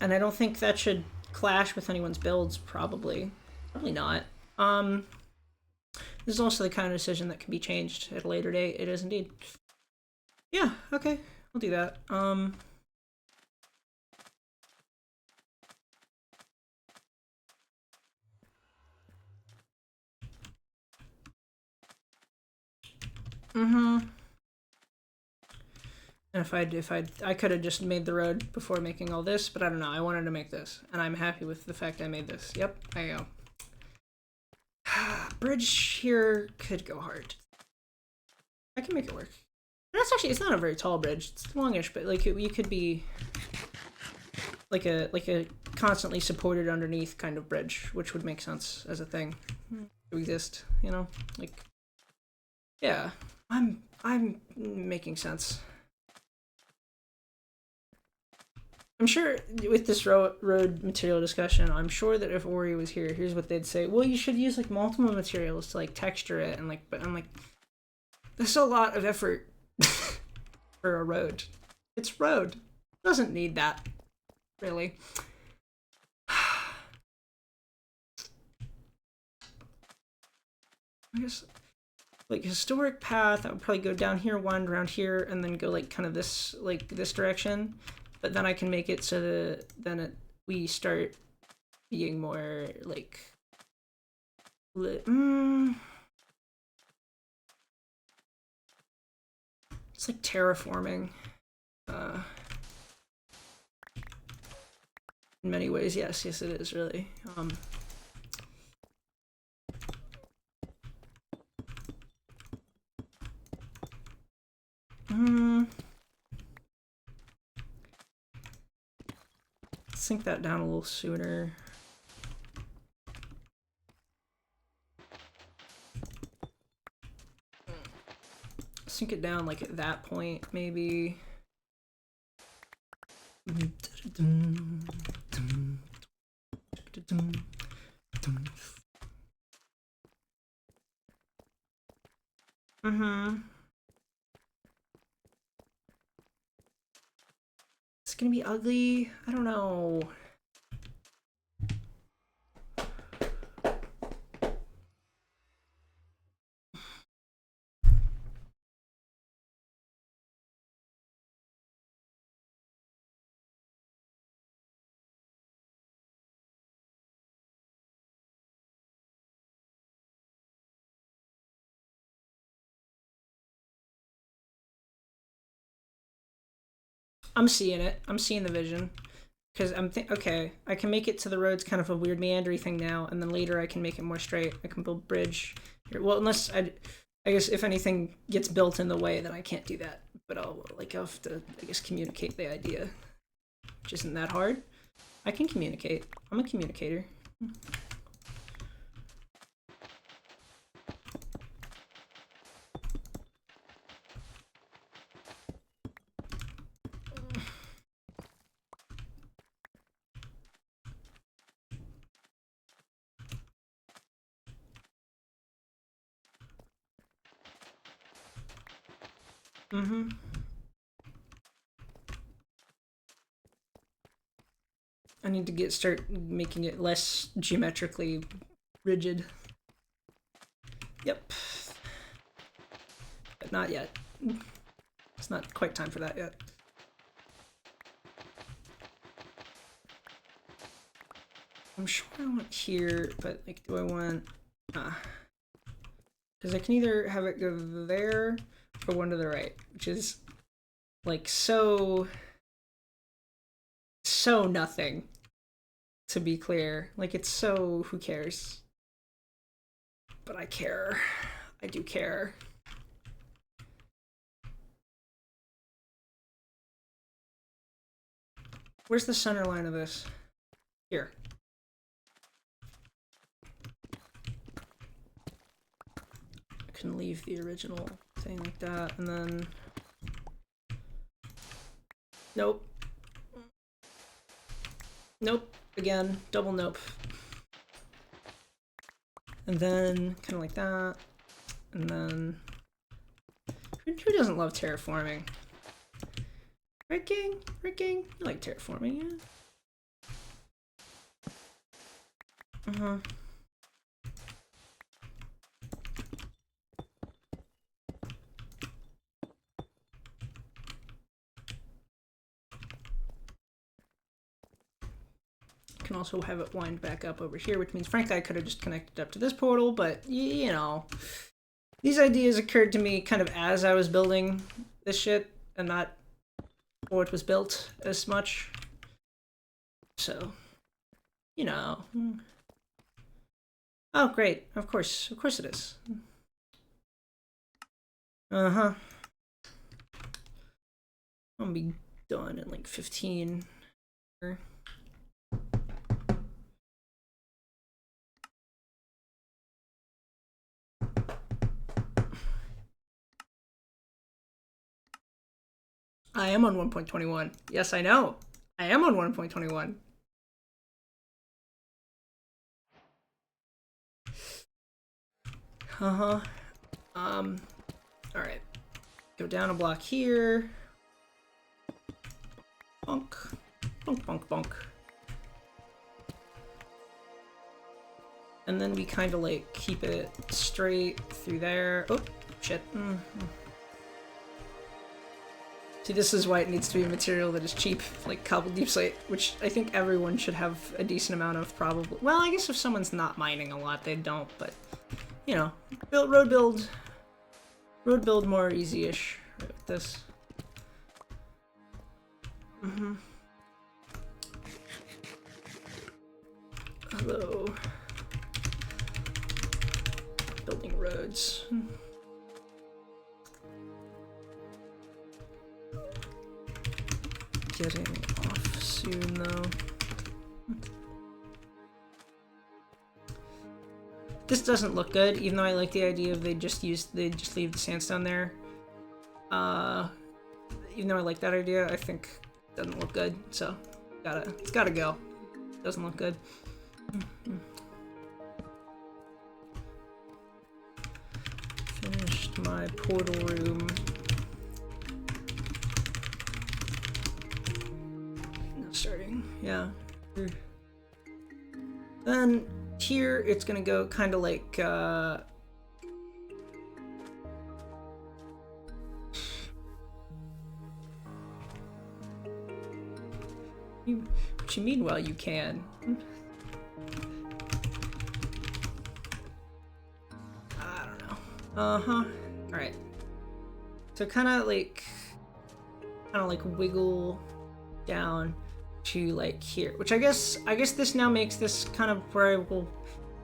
And I don't think that should clash with anyone's builds, probably. Probably not. This is also the kind of decision that can be changed at a later date. It is indeed. Yeah, okay. I'll do that. And I could have just made the road before making all this, but I don't know. I wanted to make this, and I'm happy with the fact I made this. Yep, there you go. Bridge here could go hard. I can make it work. That's actually, it's not a very tall bridge. It's longish, but like you could be like a constantly supported underneath kind of bridge, which would make sense as a thing to exist. You know, like yeah, I'm making sense. I'm sure with this road material discussion, I'm sure that if Ori was here, here's what they'd say. Well, you should use like multiple materials to like texture it, and like, but I'm like, that's a lot of effort for a road. It's road. It doesn't need that, really. I guess like historic path, I would probably go down here, wander around here, and then go like kind of this, like this direction. But then I can make it so that then we start being more like it's like terraforming. In many ways, yes, it is really. Sink that down a little sooner. Sink it down like at that point, maybe. It's gonna be ugly. I don't know. I'm seeing it. I'm seeing the vision. Because I'm okay, I can make it to the roads kind of a weird meandering thing now, and then later I can make it more straight. I can build bridge here. Well, unless I guess if anything gets built in the way, then I can't do that. But I'll have to, I guess, communicate the idea, which isn't that hard. I can communicate. I'm a communicator. I need to start making it less geometrically rigid. Yep. But not yet. It's not quite time for that yet. I'm sure I want here, but like, do I want... because I can either have it go there or one to the right, which is like so nothing, to be clear. Like, it's so, who cares? But I care. I do care. Where's the center line of this? Here. I can leave the original thing like that, and then... Nope. Nope. Again, double nope. And then, kind of like that. And then... Who doesn't love terraforming? Right, gang? Right, gang? You like terraforming, yeah? Can also have it wind back up over here, which means frankly I could have just connected up to this portal, but you know, these ideas occurred to me kind of as I was building this shit and not before it was built as much. So, you know. Oh, great. Of course it is. I'm gonna be done in like 15. I am on 1.21. Yes, I know. I am on 1.21. Alright. Go down a block here. Bonk. Bonk, bonk, bonk. And then we kind of like keep it straight through there. Oh, Shit. See, this is why it needs to be a material that is cheap, like cobbled deep slate, which I think everyone should have a decent amount of, probably. Well, I guess if someone's not mining a lot, they don't, but, you know, road build more easy-ish with this. Hello. Building roads. Getting off soon though. This doesn't look good, even though I like the idea of they just leave the sandstone there. Even though I like that idea, I think it doesn't look good, so it's gotta go. Doesn't look good. Finished my portal room. Starting, yeah. Then here it's gonna go kind of like what you mean? Well, you can. I don't know. All right. So kind of like wiggle down to like here, which I guess this now makes this kind of where I will,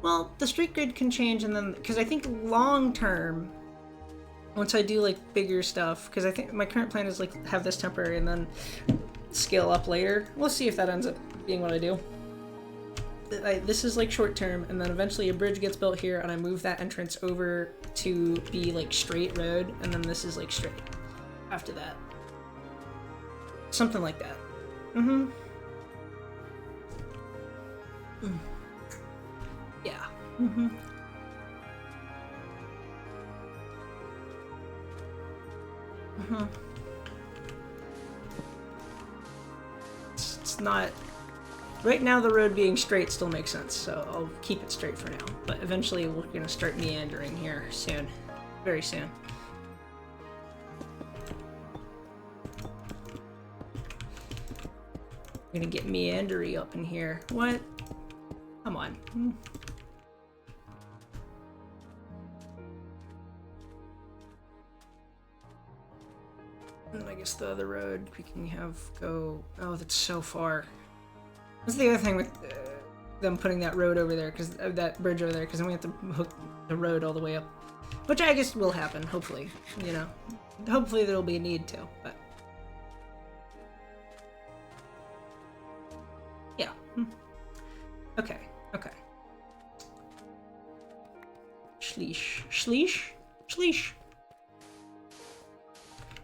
well, the street grid can change, and then because I think long term, once I do like bigger stuff, because I think my current plan is like have this temporary and then scale up later. We'll see if that ends up being what I do. This is like short term, and then eventually a bridge gets built here, and I move that entrance over to be like straight road, and then this is like straight after that. Something like that. Yeah. It's not... Right now the road being straight still makes sense, so I'll keep it straight for now. But eventually we're gonna start meandering here soon. Very soon. We're gonna get meandery up in here. What? Come on. And then I guess the other road we can have go... Oh, that's so far. That's the other thing with them putting that road over there, because that bridge over there, because then we have to hook the road all the way up. Which I guess will happen, hopefully. You know, hopefully there'll be a need to, but... Yeah. Okay, okay. Shleesh. Shleesh? Shleesh.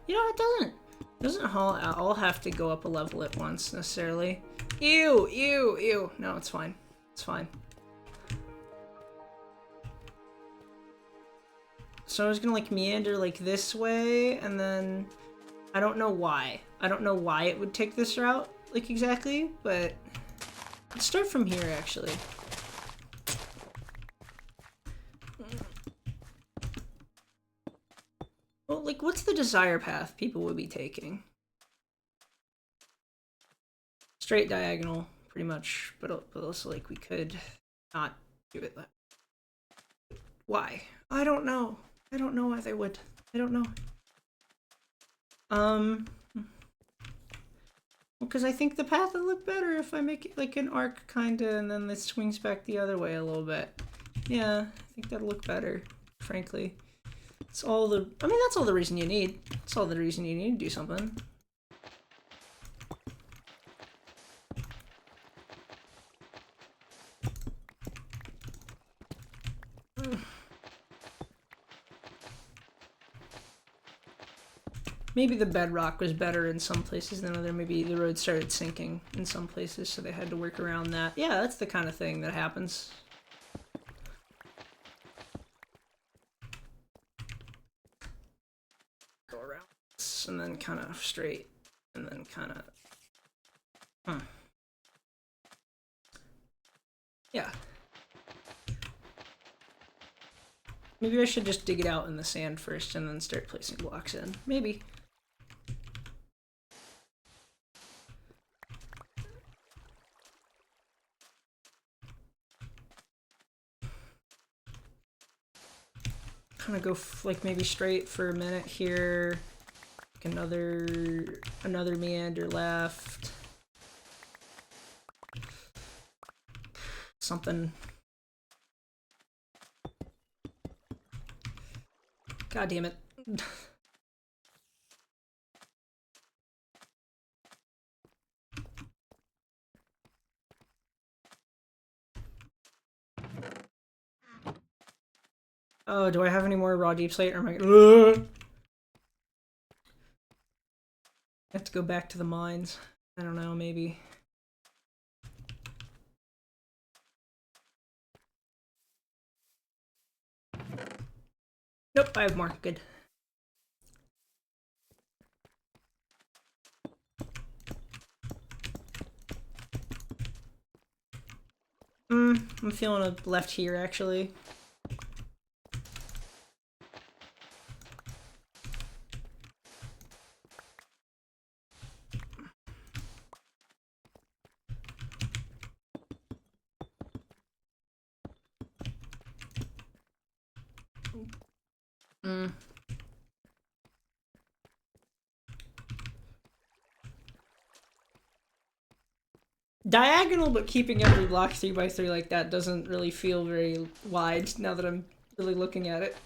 You know, it doesn't all have to go up a level at once, necessarily. Ew, ew, ew. No, it's fine. It's fine. So I was gonna, like, meander, like, this way, and then... I don't know why. I don't know why it would take this route, like, exactly, but... Let's start from here, actually. Well, like, what's the desire path people would be taking? Straight diagonal, pretty much, but also, like, we could not do it that. Why? I don't know. I don't know why they would. I don't know. Well, because I think the path would look better if I make it like an arc, kinda, and then it swings back the other way a little bit. Yeah, I think that'll look better, frankly. It's all the... I mean, that's all the reason you need. That's all the reason you need to do something. Maybe the bedrock was better in some places than other. Maybe the road started sinking in some places, so they had to work around that. Yeah, that's the kind of thing that happens. Go around this, and then kind of straight, and then kind of... Yeah. Maybe I should just dig it out in the sand first and then start placing blocks in. Maybe. Kind of go like maybe straight for a minute here. Like another meander left. Something. God damn it. Oh, do I have any more raw deep slate? Or am I gonna... I have to go back to the mines. I don't know, maybe. Nope, I have more. Good. I'm feeling a left here, actually. Diagonal, but keeping every block 3x3 like that doesn't really feel very wide now that I'm really looking at it.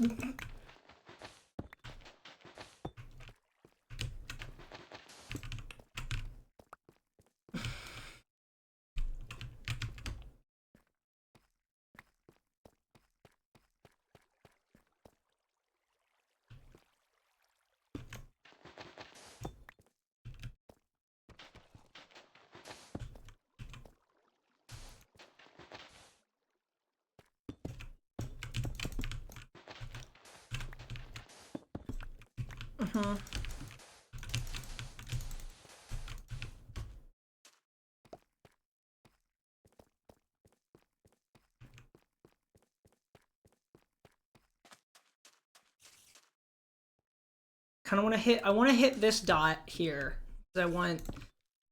Kind of want to hit. I want to hit this dot here. I want.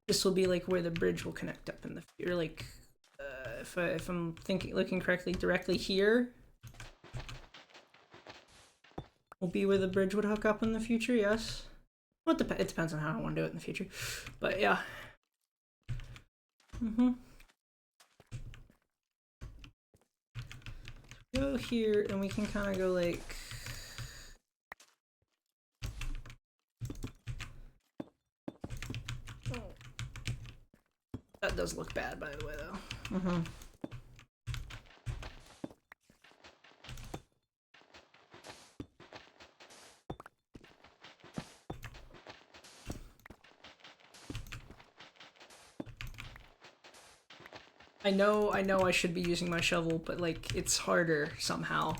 This will be like where the bridge will connect up in the future. Like, if I'm looking correctly, directly here will be where the bridge would hook up in the future. Yes. Well, it depends on how I want to do it in the future, but yeah. Go here, and we can kind of go like. That does look bad, by the way, though. I know I should be using my shovel, but like it's harder somehow.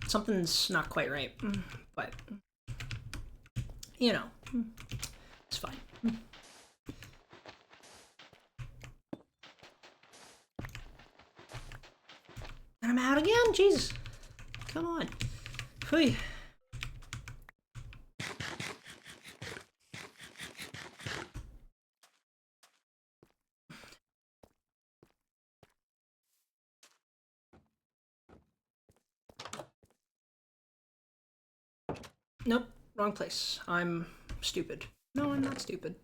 Something's not quite right, but you know, it's fine. And I'm out again? Jeez. Come on. Hey. Nope, wrong place. I'm stupid. No, I'm not stupid.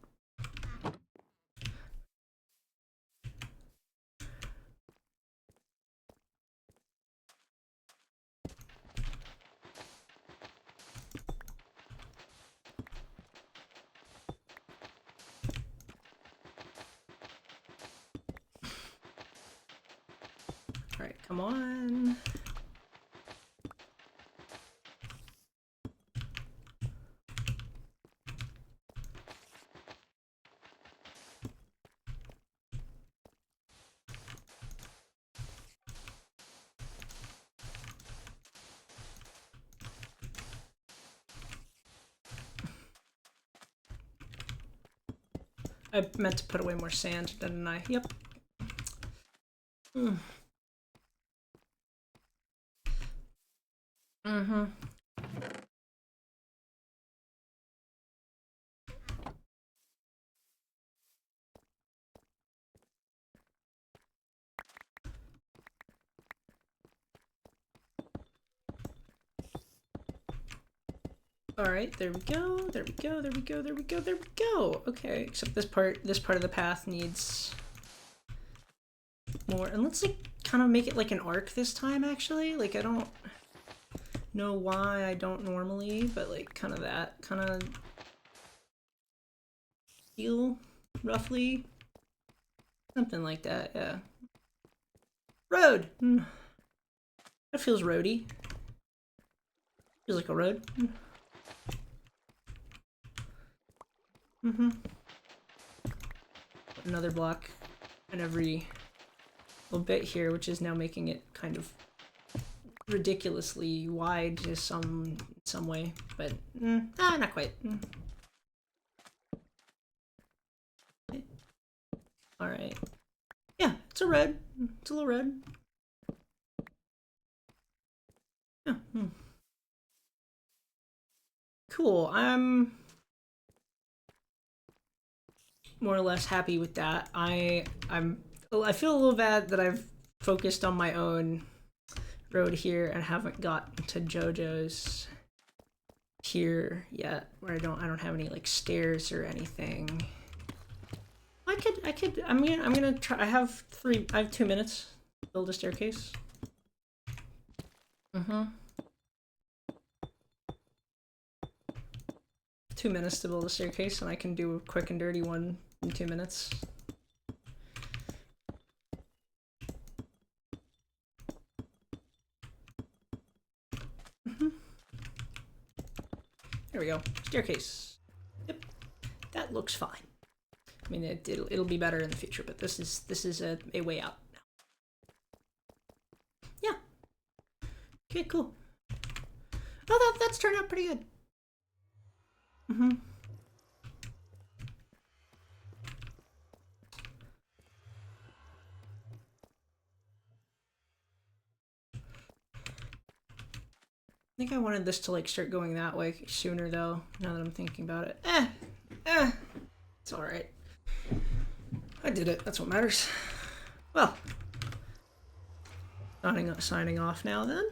Alright, come on. I meant to put away more sand, didn't I? Yep. Mm-hmm. All right, there we go. There we go. There we go. There we go. There we go. Okay, except this part of the path needs more. And let's like kind of make it like an arc this time. Actually, like I don't know why I don't normally, but like kind of that kind of feel roughly something like that. Yeah. Road. That feels roady. Feels like a road. Another block in every little bit here, which is now making it kind of ridiculously wide to some way, but not quite. All right. Yeah, it's a road. It's a little road. Yeah. Cool. I'm more or less happy with that. I feel a little bad that I've focused on my own road here and haven't gotten to JoJo's here yet, where I don't have any like stairs or anything. I'm gonna try. I have 2 minutes to build a staircase. 2 minutes to build a staircase, and I can do a quick and dirty one in 2 minutes. There we go. Staircase. Yep, that looks fine. I mean, it'll be better in the future, but this is a way out now. Yeah. Okay, cool. Oh, that's turned out pretty good. I think I wanted this to like start going that way sooner though, now that I'm thinking about it. It's alright. I did it, that's what matters. Well, signing off now then.